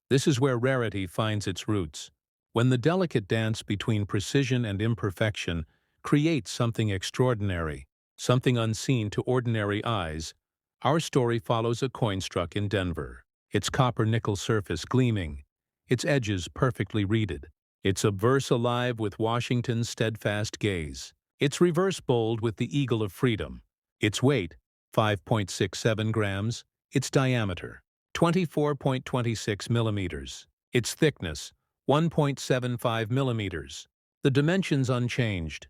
S2: This is where rarity finds its roots, when the delicate dance between precision and imperfection creates something extraordinary, something unseen to ordinary eyes. Our story follows a coin struck in Denver, its copper-nickel surface gleaming, its edges perfectly reeded, its obverse alive with Washington's steadfast gaze, its reverse bold with the eagle of freedom, its weight, 5.67 grams, its diameter, 24.26 millimeters, its thickness, 1.75 millimeters, the dimensions unchanged.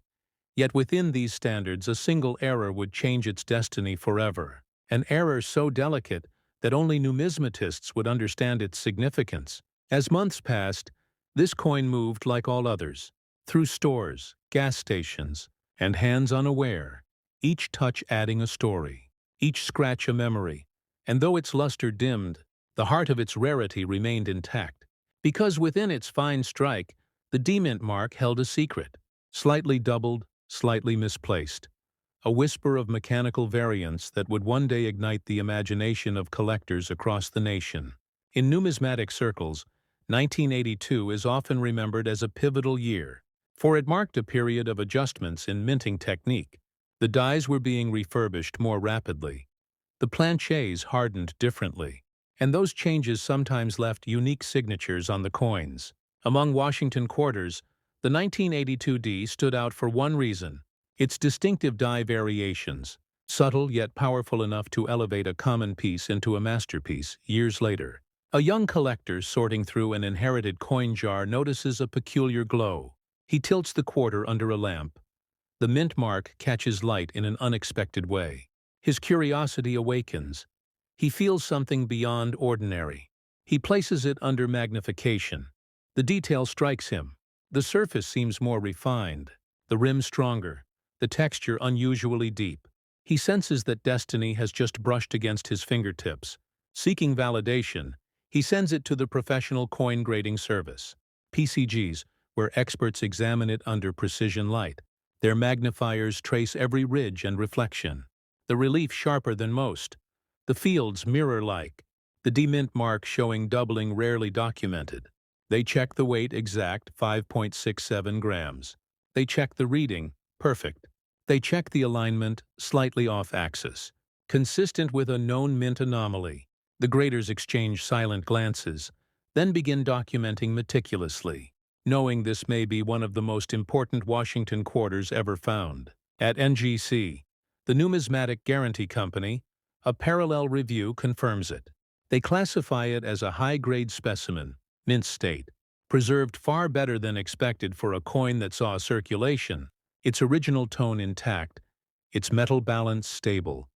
S2: Yet within these standards a single error would change its destiny forever, an error so delicate that only numismatists would understand its significance. As months passed, this coin moved like all others, through stores, gas stations, and hands unaware, each touch adding a story, each scratch a memory, and though its luster dimmed, the heart of its rarity remained intact, because within its fine strike, the D-Mint mark held a secret, slightly doubled, slightly misplaced, a whisper of mechanical variance that would one day ignite the imagination of collectors across the nation. In numismatic circles, 1982 is often remembered as a pivotal year, for it marked a period of adjustments in minting technique. The dies were being refurbished more rapidly. The planchets hardened differently, and those changes sometimes left unique signatures on the coins. Among Washington Quarters, the 1982 D stood out for one reason: its distinctive die variations, subtle yet powerful enough to elevate a common piece into a masterpiece years later. A young collector sorting through an inherited coin jar notices a peculiar glow. He tilts the quarter under a lamp. The mint mark catches light in an unexpected way. His curiosity awakens. He feels something beyond ordinary. He places it under magnification. The detail strikes him. The surface seems more refined, the rim stronger, the texture unusually deep. He senses that destiny has just brushed against his fingertips. Seeking validation, he sends it to the professional coin grading service, PCGs, where experts examine it under precision light. Their magnifiers trace every ridge and reflection. The relief sharper than most. The fields mirror-like. The demint mark showing doubling rarely documented. They check the weight exact, 5.67 grams. They check the reading, perfect. They check the alignment, slightly off axis, consistent with a known mint anomaly. The graders exchange silent glances, then begin documenting meticulously, knowing this may be one of the most important Washington quarters ever found. At NGC, the Numismatic Guarantee Company, a parallel review confirms it. They classify it as a high-grade specimen, mint state, preserved far better than expected for a coin that saw circulation, its original tone intact, its metal balance stable.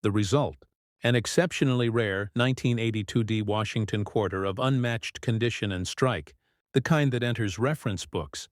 S2: The result, an exceptionally rare 1982D Washington quarter of unmatched condition and strike, the kind that enters reference books,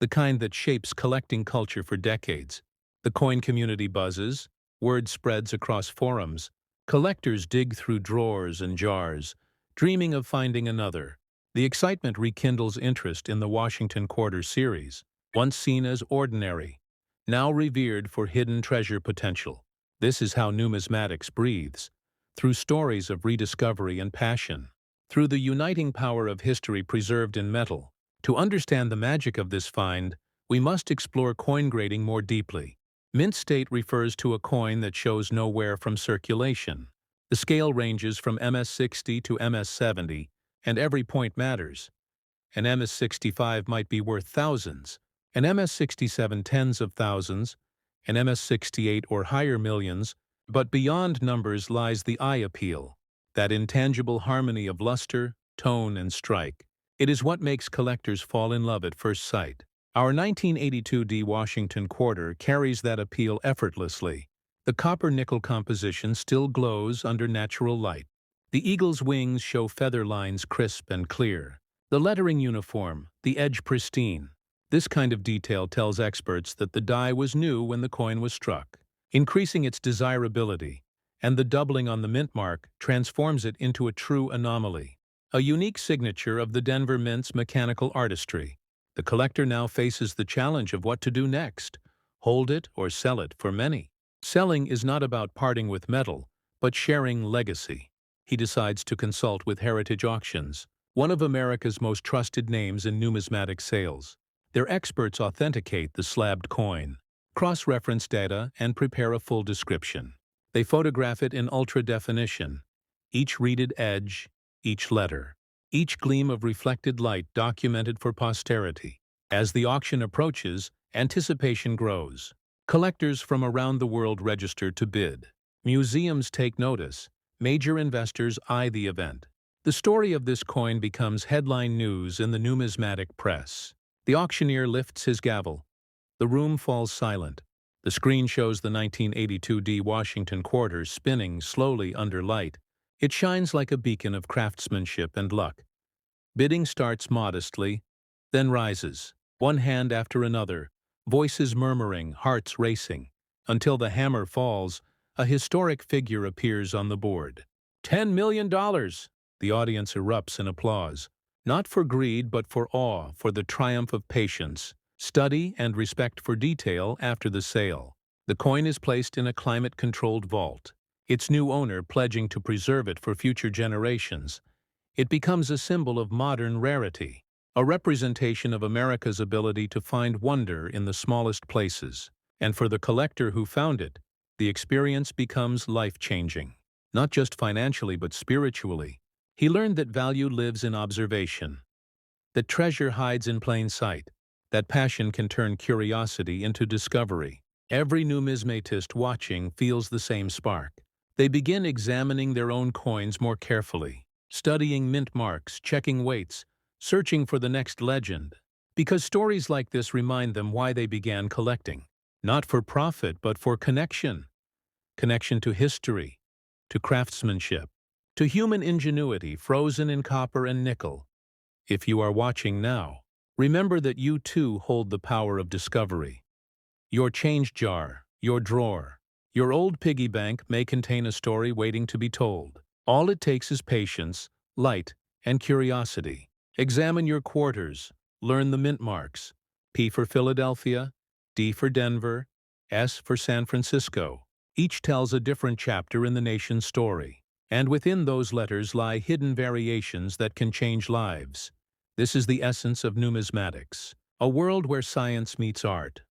S2: the kind that shapes collecting culture for decades. The coin community buzzes, word spreads across forums, collectors dig through drawers and jars, dreaming of finding another. The excitement rekindles interest in the Washington Quarter series, once seen as ordinary, now revered for hidden treasure potential. This is how numismatics breathes, through stories of rediscovery and passion, through the uniting power of history preserved in metal. To understand the magic of this find, we must explore coin grading more deeply. Mint state refers to a coin that shows no wear from circulation. The scale ranges from MS-60 to MS-70, and every point matters. An MS-65 might be worth thousands, an MS-67 tens of thousands, an MS-68 or higher millions, but beyond numbers lies the eye appeal, that intangible harmony of luster, tone, and strike. It is what makes collectors fall in love at first sight. Our 1982D Washington Quarter carries that appeal effortlessly. The copper-nickel composition still glows under natural light. The eagle's wings show feather lines crisp and clear. The lettering uniform, the edge pristine. This kind of detail tells experts that the die was new when the coin was struck, increasing its desirability, and the doubling on the mint mark transforms it into a true anomaly, a unique signature of the Denver Mint's mechanical artistry. The collector now faces the challenge of what to do next, hold it or sell it. For many, selling is not about parting with metal, but sharing legacy. He decides to consult with Heritage Auctions, one of America's most trusted names in numismatic sales. Their experts authenticate the slabbed coin, cross-reference data, and prepare a full description. They photograph it in ultra-definition, each reeded edge, each letter, each gleam of reflected light documented for posterity. As the auction approaches, anticipation grows. Collectors from around the world register to bid. Museums take notice. Major investors eye the event. The story of this coin becomes headline news in the numismatic press. The auctioneer lifts his gavel. The room falls silent. The screen shows the 1982D Washington Quarter spinning slowly under light. It shines like a beacon of craftsmanship and luck. Bidding starts modestly, then rises, one hand after another, voices murmuring, hearts racing, until the hammer falls. A historic figure appears on the board. $10 million! The audience erupts in applause, not for greed but for awe, for the triumph of patience, study, and respect for detail after the sale. The coin is placed in a climate-controlled vault, its new owner pledging to preserve it for future generations. It becomes a symbol of modern rarity, a representation of America's ability to find wonder in the smallest places. And for the collector who found it, the experience becomes life-changing, not just financially but spiritually. He learned that value lives in observation, that treasure hides in plain sight, that passion can turn curiosity into discovery. Every numismatist watching feels the same spark. They begin examining their own coins more carefully, studying mint marks, checking weights, searching for the next legend. Because stories like this remind them why they began collecting. Not for profit, but for connection. Connection to history, to craftsmanship, to human ingenuity frozen in copper and nickel. If you are watching now, remember that you too hold the power of discovery. Your change jar, your drawer, your old piggy bank may contain a story waiting to be told. All it takes is patience, light, and curiosity. Examine your quarters, learn the mint marks. P for Philadelphia, D for Denver, S for San Francisco. Each tells a different chapter in the nation's story. And within those letters lie hidden variations that can change lives. This is the essence of numismatics, a world where science meets art,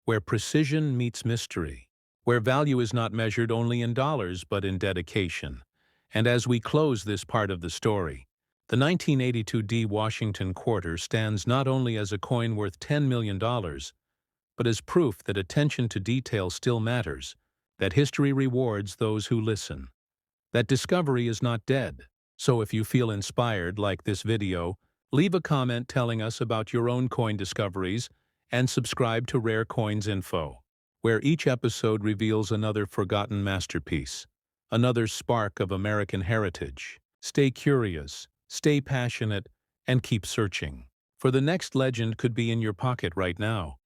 S2: where precision meets mystery, where value is not measured only in dollars but in dedication. And as we close this part of the story, the 1982 D Washington quarter stands not only as a coin worth $10 million, but as proof that attention to detail still matters, that history rewards those who listen, that discovery is not dead. So if you feel inspired like this video, leave a comment telling us about your own coin discoveries and subscribe to Rare Coins Info, where each episode reveals another forgotten masterpiece, another spark of American heritage. Stay curious, stay passionate, and keep searching, for the next legend could be in your pocket right now.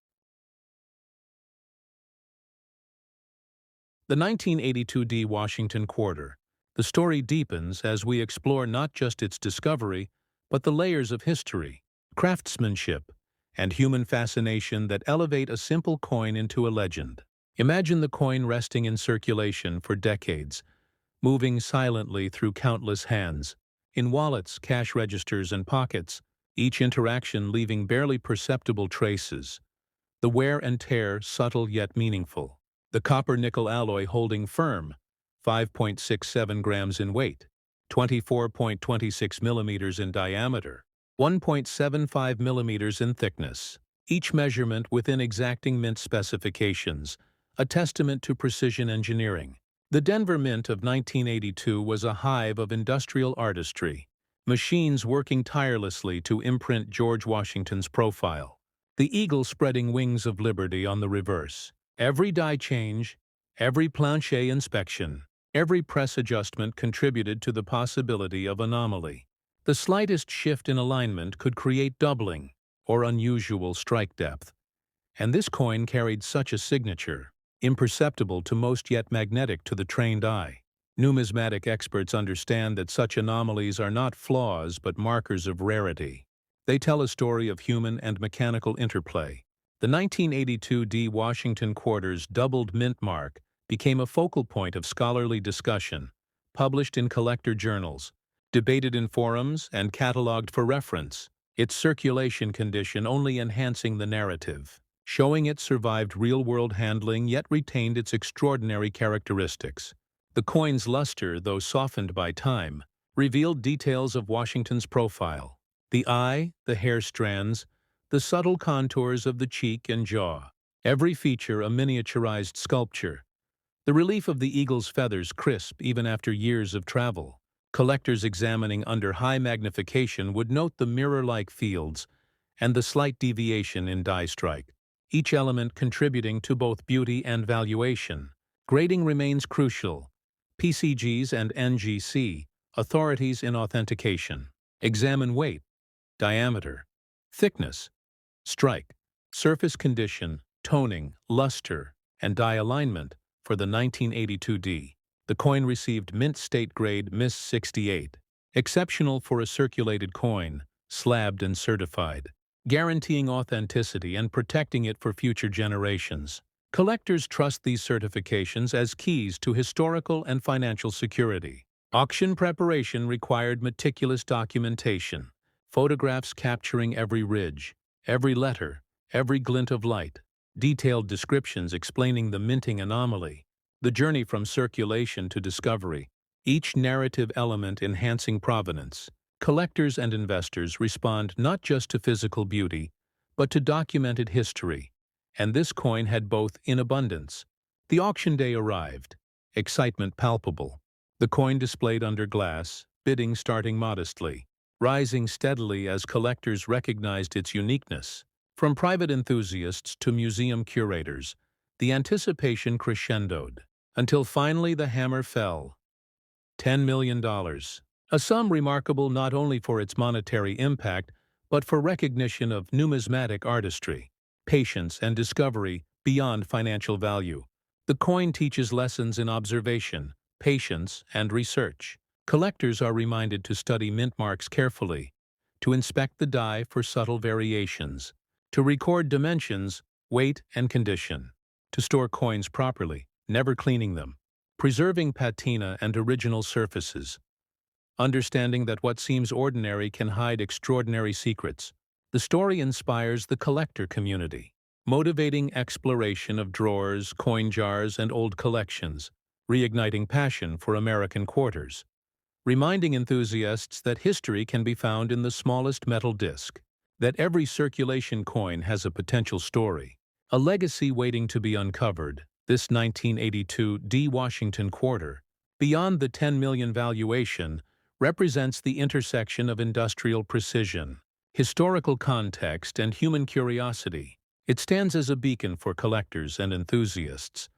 S2: The 1982 D Washington quarter. The story deepens as we explore not just its discovery, but the layers of history, craftsmanship, and human fascination that elevate a simple coin into a legend. Imagine the coin resting in circulation for decades, moving silently through countless hands, in wallets, cash registers, and pockets, each interaction leaving barely perceptible traces, the wear and tear subtle yet meaningful. The copper-nickel alloy holding firm, 5.67 grams in weight, 24.26 millimeters in diameter, 1.75 millimeters in thickness, each measurement within exacting mint specifications, a testament to precision engineering. The Denver Mint of 1982 was a hive of industrial artistry, machines working tirelessly to imprint George Washington's profile, the eagle spreading wings of liberty on the reverse. Every die change, every plancher inspection, every press adjustment contributed to the possibility of anomaly. The slightest shift in alignment could create doubling or unusual strike depth. And this coin carried such a signature, imperceptible to most yet magnetic to the trained eye. Numismatic experts understand that such anomalies are not flaws but markers of rarity. They tell a story of human and mechanical interplay. The 1982 D Washington quarter's doubled mint mark became a focal point of scholarly discussion, published in collector journals, debated in forums, and catalogued for reference, its circulation condition only enhancing the narrative, showing it survived real-world handling yet retained its extraordinary characteristics. The coin's luster, though softened by time, revealed details of Washington's profile: the eye, the hair strands, the subtle contours of the cheek and jaw, every feature a miniaturized sculpture. The relief of the eagle's feathers crisp even after years of travel. Collectors examining under high magnification would note the mirror-like fields and the slight deviation in die strike, each element contributing to both beauty and valuation. Grading remains crucial. PCGs and NGC, authorities in authentication. Examine weight, diameter, thickness, strike, surface condition, toning, luster, and die alignment for the 1982 D. The coin received mint state grade Miss 68, exceptional for a circulated coin, slabbed and certified, guaranteeing authenticity and protecting it for future generations. Collectors trust these certifications as keys to historical and financial security. Auction preparation required meticulous documentation, photographs capturing every ridge, every letter, every glint of light, detailed descriptions explaining the minting anomaly, the journey from circulation to discovery, each narrative element enhancing provenance. Collectors and investors respond not just to physical beauty, but to documented history, and this coin had both in abundance. The auction day arrived, excitement palpable. The coin displayed under glass, bidding starting modestly, rising steadily as collectors recognized its uniqueness. From private enthusiasts to museum curators, the anticipation crescendoed, until finally the hammer fell. $10 million. A sum remarkable not only for its monetary impact, but for recognition of numismatic artistry, patience, and discovery beyond financial value. The coin teaches lessons in observation, patience, and research. Collectors are reminded to study mint marks carefully, to inspect the die for subtle variations, to record dimensions, weight, and condition, to store coins properly, never cleaning them, preserving patina and original surfaces, understanding that what seems ordinary can hide extraordinary secrets. The story inspires the collector community, motivating exploration of drawers, coin jars, and old collections, reigniting passion for American quarters, reminding enthusiasts that history can be found in the smallest metal disc, that every circulation coin has a potential story, a legacy waiting to be uncovered. This 1982 D Washington quarter, beyond the $10 million valuation, represents the intersection of industrial precision, historical context, and human curiosity. It stands as a beacon for collectors and enthusiasts,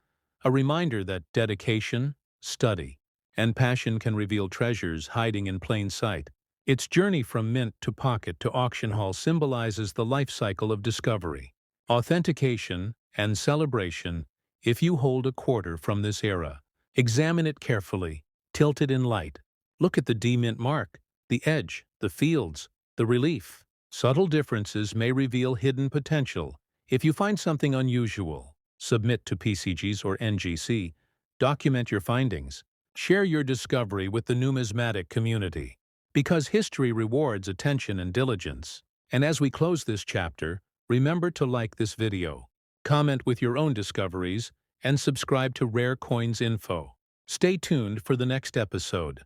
S2: a reminder that dedication, study, and passion can reveal treasures hiding in plain sight. Its journey from mint to pocket to auction hall symbolizes the life cycle of discovery, authentication, and celebration. If you hold a quarter from this era, examine it carefully, tilt it in light. Look at the D mint mark, the edge, the fields, the relief. Subtle differences may reveal hidden potential. If you find something unusual, submit to PCGs or NGC. Document your findings. Share your discovery with the numismatic community, because history rewards attention and diligence. And as we close this chapter, remember to like this video, comment with your own discoveries, and subscribe to Rare Coins Info. Stay tuned for the next episode.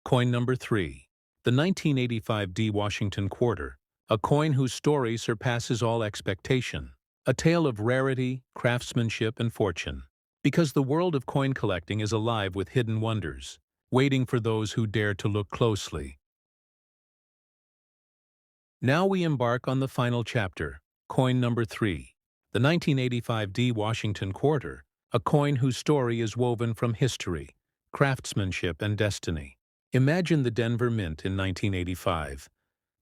S2: Coin number 3. The 1985 D Washington quarter, a coin whose story surpasses all expectation. A tale of rarity, craftsmanship, and fortune. Because the world of coin collecting is alive with hidden wonders, waiting for those who dare to look closely. Now we embark on the final chapter, coin number 3. The 1985 D Washington quarter, a coin whose story is woven from history, craftsmanship, and destiny. Imagine the Denver Mint in 1985.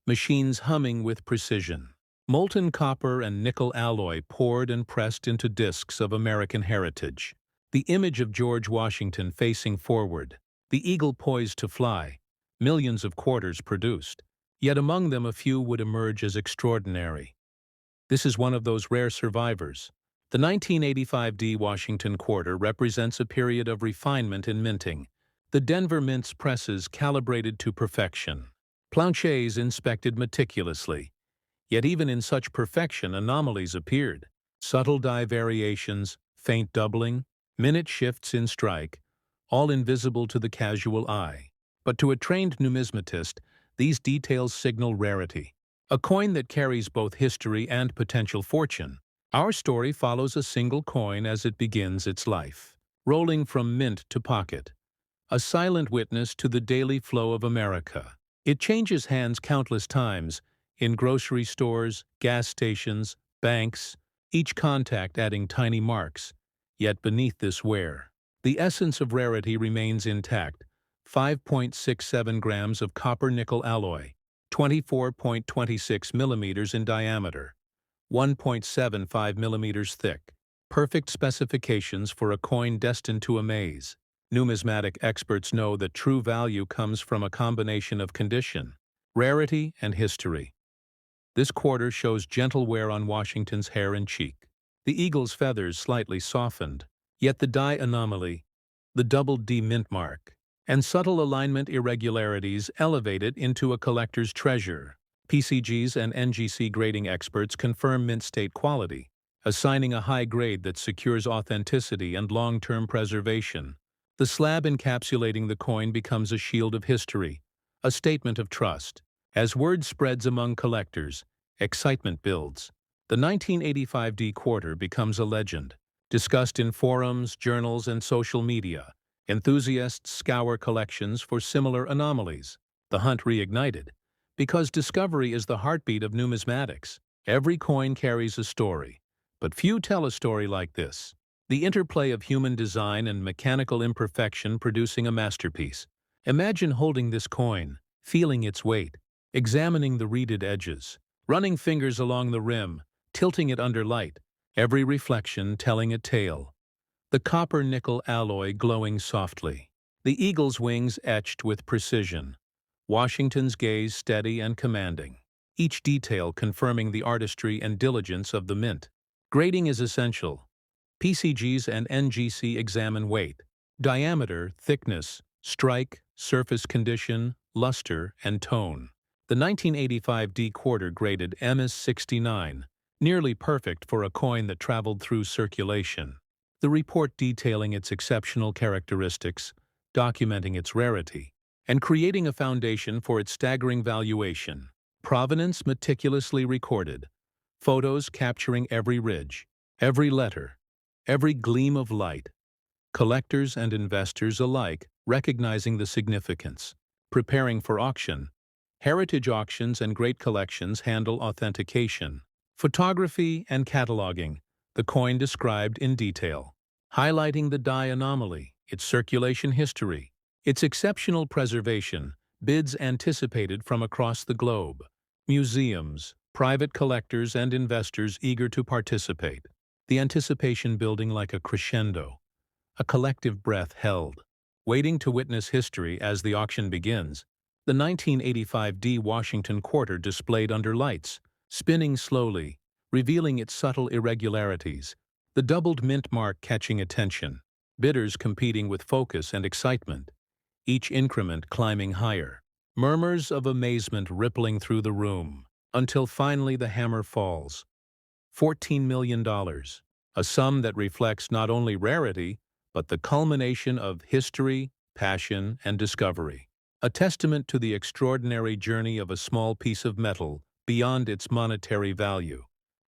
S2: Machines humming with precision. Molten copper and nickel alloy poured and pressed into discs of American heritage. The image of George Washington facing forward, the eagle poised to fly, millions of quarters produced. Yet among them a few would emerge as extraordinary. This is one of those rare survivors. The 1985 D Washington quarter represents a period of refinement in minting. The Denver Mint's presses calibrated to perfection. Planchets inspected meticulously. Yet even in such perfection, anomalies appeared. Subtle die variations, faint doubling, minute shifts in strike, all invisible to the casual eye. But to a trained numismatist, these details signal rarity. A coin that carries both history and potential fortune. Our story follows a single coin as it begins its life, rolling from mint to pocket. A silent witness to the daily flow of America. It changes hands countless times, in grocery stores, gas stations, banks, each contact adding tiny marks. Yet beneath this wear, the essence of rarity remains intact. 5.67 grams of copper-nickel alloy, 24.26 millimeters in diameter, 1.75 millimeters thick. Perfect specifications for a coin destined to amaze. Numismatic experts know that true value comes from a combination of condition, rarity, and history. This quarter shows gentle wear on Washington's hair and cheek. The eagle's feathers slightly softened, yet the die anomaly, the double D mint mark, and subtle alignment irregularities elevate it into a collector's treasure. PCGs and NGC grading experts confirm mint state quality, assigning a high grade that secures authenticity and long-term preservation. The slab encapsulating the coin becomes a shield of history, a statement of trust. As word spreads among collectors, excitement builds. The 1985 D quarter becomes a legend, discussed in forums, journals, and social media. Enthusiasts scour collections for similar anomalies. The hunt reignited. Because discovery is the heartbeat of numismatics. Every coin carries a story, but few tell a story like this. The interplay of human design and mechanical imperfection producing a masterpiece. Imagine holding this coin, feeling its weight, examining the reeded edges, running fingers along the rim, tilting it under light, every reflection telling a tale. The copper-nickel alloy glowing softly, the eagle's wings etched with precision, Washington's gaze steady and commanding, each detail confirming the artistry and diligence of the mint. Grading is essential. PCGs and NGC examine weight, diameter, thickness, strike, surface condition, luster, and tone. The 1985 D quarter graded MS69, nearly perfect for a coin that traveled through circulation. The report detailing its exceptional characteristics, documenting its rarity, and creating a foundation for its staggering valuation. Provenance meticulously recorded. Photos capturing every ridge, every letter, every gleam of light. Collectors and investors alike recognizing the significance. Preparing for auction. Heritage auctions and great collections handle authentication. Photography and cataloging. The coin described in detail, highlighting the die anomaly, its circulation history, its exceptional preservation, bids anticipated from across the globe, museums, private collectors and investors eager to participate, the anticipation building like a crescendo, a collective breath held, waiting to witness history as the auction begins. The 1985 D Washington quarter displayed under lights, spinning slowly, revealing its subtle irregularities, the doubled mint mark catching attention, bidders competing with focus and excitement, each increment climbing higher, murmurs of amazement rippling through the room, until finally the hammer falls. $14 million, a sum that reflects not only rarity, but the culmination of history, passion, and discovery. A testament to the extraordinary journey of a small piece of metal beyond its monetary value.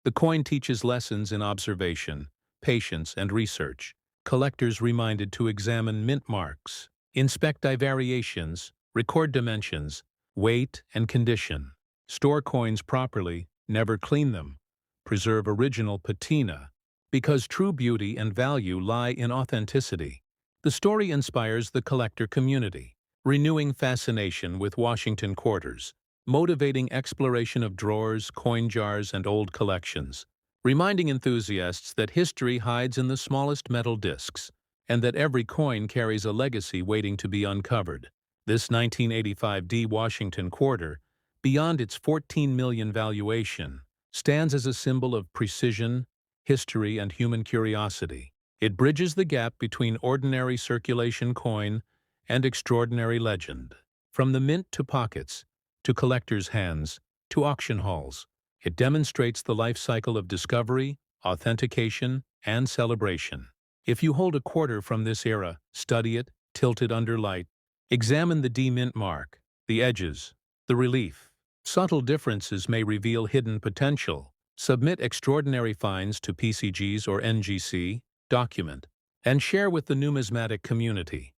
S2: The coin teaches lessons in observation, patience, and research. Collectors reminded to examine mint marks, inspect die variations, record dimensions, weight, and condition. Store coins properly, never clean them. Preserve original patina, because true beauty and value lie in authenticity. The story inspires the collector community, renewing fascination with Washington quarters, motivating exploration of drawers, coin jars, and old collections, reminding enthusiasts that history hides in the smallest metal discs, and that every coin carries a legacy waiting to be uncovered. This 1985 D Washington quarter, beyond its $14 million valuation, stands as a symbol of precision, history, and human curiosity. It bridges the gap between ordinary circulation coin and extraordinary legend. From the mint to pockets, to collectors' hands, to auction halls, it demonstrates the life cycle of discovery, authentication, and celebration. If you hold a quarter from this era, study it, tilt it under light, examine the D mint mark, the edges, the relief. Subtle differences may reveal hidden potential. Submit extraordinary finds to PCGs or NGC, document, and share with the numismatic community,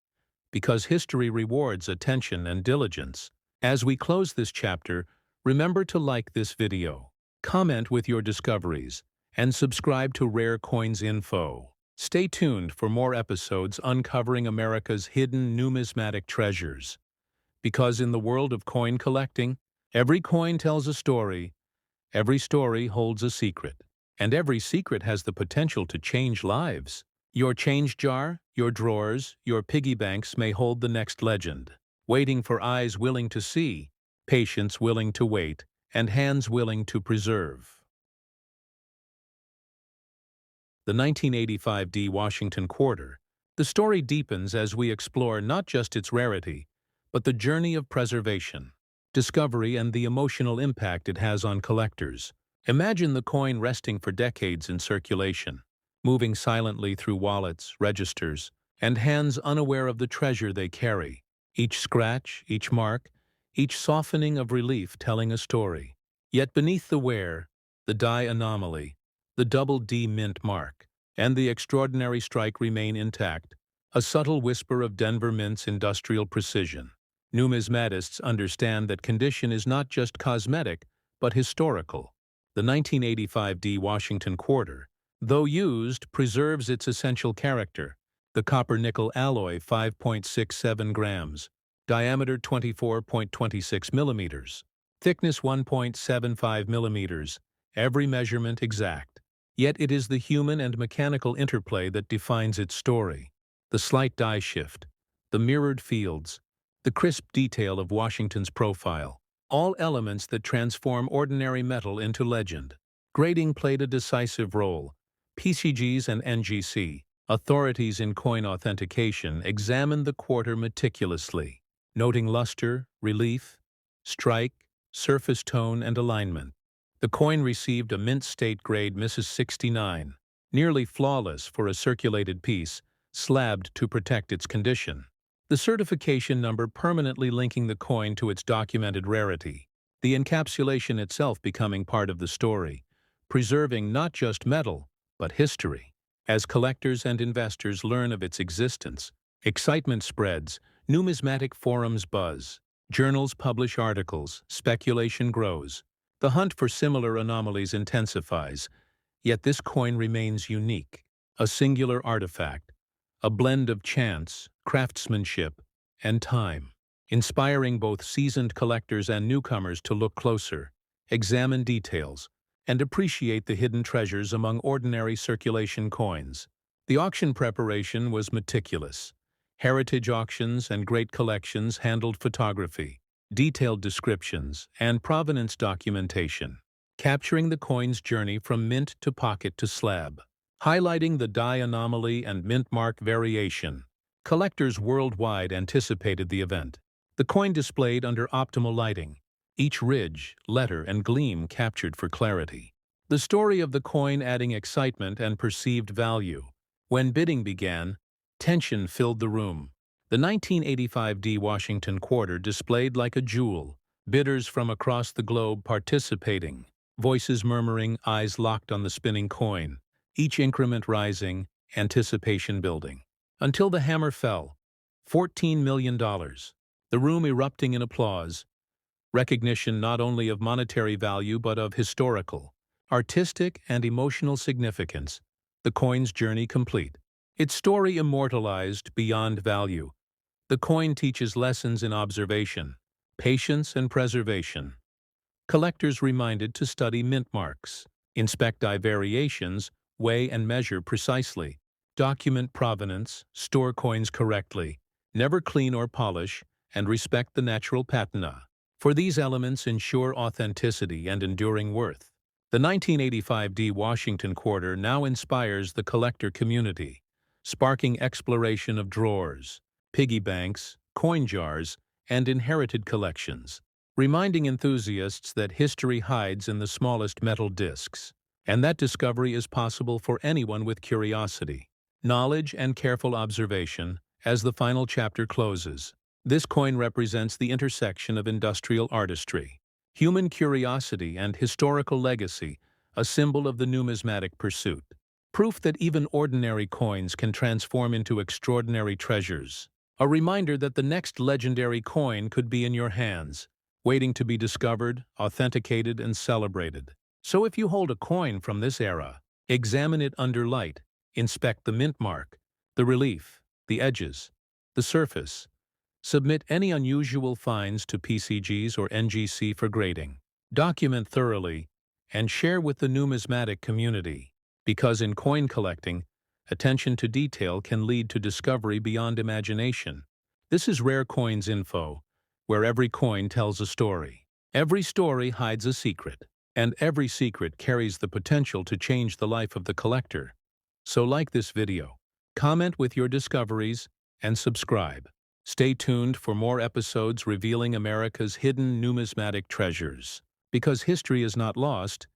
S2: because history rewards attention and diligence. As we close this chapter, remember to like this video, comment with your discoveries, and subscribe to Rare Coins Info. Stay tuned for more episodes uncovering America's hidden numismatic treasures. Because in the world of coin collecting, every coin tells a story, every story holds a secret, and every secret has the potential to change lives. Your change jar, your drawers, your piggy banks may hold the next legend, waiting for eyes willing to see, patience willing to wait, and hands willing to preserve. The 1985 D Washington quarter. The story deepens as we explore not just its rarity, but the journey of preservation, discovery, and the emotional impact it has on collectors. Imagine the coin resting for decades in circulation, moving silently through wallets, registers, and hands unaware of the treasure they carry. Each scratch, each mark, each softening of relief telling a story. Yet beneath the wear, the die anomaly, the double D mint mark, and the extraordinary strike remain intact, a subtle whisper of Denver Mint's industrial precision. Numismatists understand that condition is not just cosmetic, but historical. The 1985 D Washington quarter, though used, preserves its essential character. The copper-nickel alloy 5.67 grams, diameter 24.26 millimeters, thickness 1.75 millimeters, every measurement exact. Yet it is the human and mechanical interplay that defines its story. The slight die shift, the mirrored fields, the crisp detail of Washington's profile, all elements that transform ordinary metal into legend. Grading played a decisive role. PCGs and NGC, authorities in coin authentication, examined the quarter meticulously, noting luster, relief, strike, surface tone, and alignment. The coin received a mint state grade Mrs. 69, nearly flawless for a circulated piece, slabbed to protect its condition. The certification number permanently linking the coin to its documented rarity, the encapsulation itself becoming part of the story, preserving not just metal, but history. As collectors and investors learn of its existence, excitement spreads, numismatic forums buzz, journals publish articles, speculation grows. The hunt for similar anomalies intensifies, yet this coin remains unique, a singular artifact, a blend of chance, craftsmanship, and time, inspiring both seasoned collectors and newcomers to look closer, examine details, and appreciate the hidden treasures among ordinary circulation coins. The auction preparation was meticulous. Heritage auctions and great collections handled photography, detailed descriptions, and provenance documentation, capturing the coin's journey from mint to pocket to slab. Highlighting the die anomaly and mint mark variation, collectors worldwide anticipated the event. The coin displayed under optimal lighting, each ridge, letter, and gleam captured for clarity. The story of the coin adding excitement and perceived value. When bidding began, tension filled the room. The 1985 D Washington quarter displayed like a jewel, bidders from across the globe participating, voices murmuring, eyes locked on the spinning coin, each increment rising, anticipation building. Until the hammer fell. $14 million. The room erupting in applause. Recognition not only of monetary value but of historical, artistic, and emotional significance. The coin's journey complete. Its story immortalized beyond value. The coin teaches lessons in observation, patience, and preservation. Collectors reminded to study mint marks, inspect die variations, weigh and measure precisely, document provenance, store coins correctly, never clean or polish, and respect the natural patina. For these elements ensure authenticity and enduring worth. The 1985 D Washington quarter now inspires the collector community, sparking exploration of drawers, piggy banks, coin jars, and inherited collections, reminding enthusiasts that history hides in the smallest metal discs, and that discovery is possible for anyone with curiosity, knowledge, and careful observation. As the final chapter closes, this coin represents the intersection of industrial artistry, human curiosity, and historical legacy, a symbol of the numismatic pursuit. Proof that even ordinary coins can transform into extraordinary treasures. A reminder that the next legendary coin could be in your hands, waiting to be discovered, authenticated, and celebrated. So if you hold a coin from this era, examine it under light, inspect the mint mark, the relief, the edges, the surface. Submit any unusual finds to PCGs or NGC for grading. Document thoroughly, and share with the numismatic community, because in coin collecting, attention to detail can lead to discovery beyond imagination. This is Rare Coins Info, where every coin tells a story. Every story hides a secret, and every secret carries the potential to change the life of the collector. So like this video, comment with your discoveries, and subscribe. Stay tuned for more episodes revealing America's hidden numismatic treasures. Because history is not lost,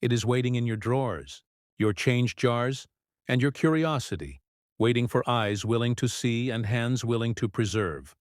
S2: it is waiting in your drawers, your change jars, and your curiosity, waiting for eyes willing to see and hands willing to preserve.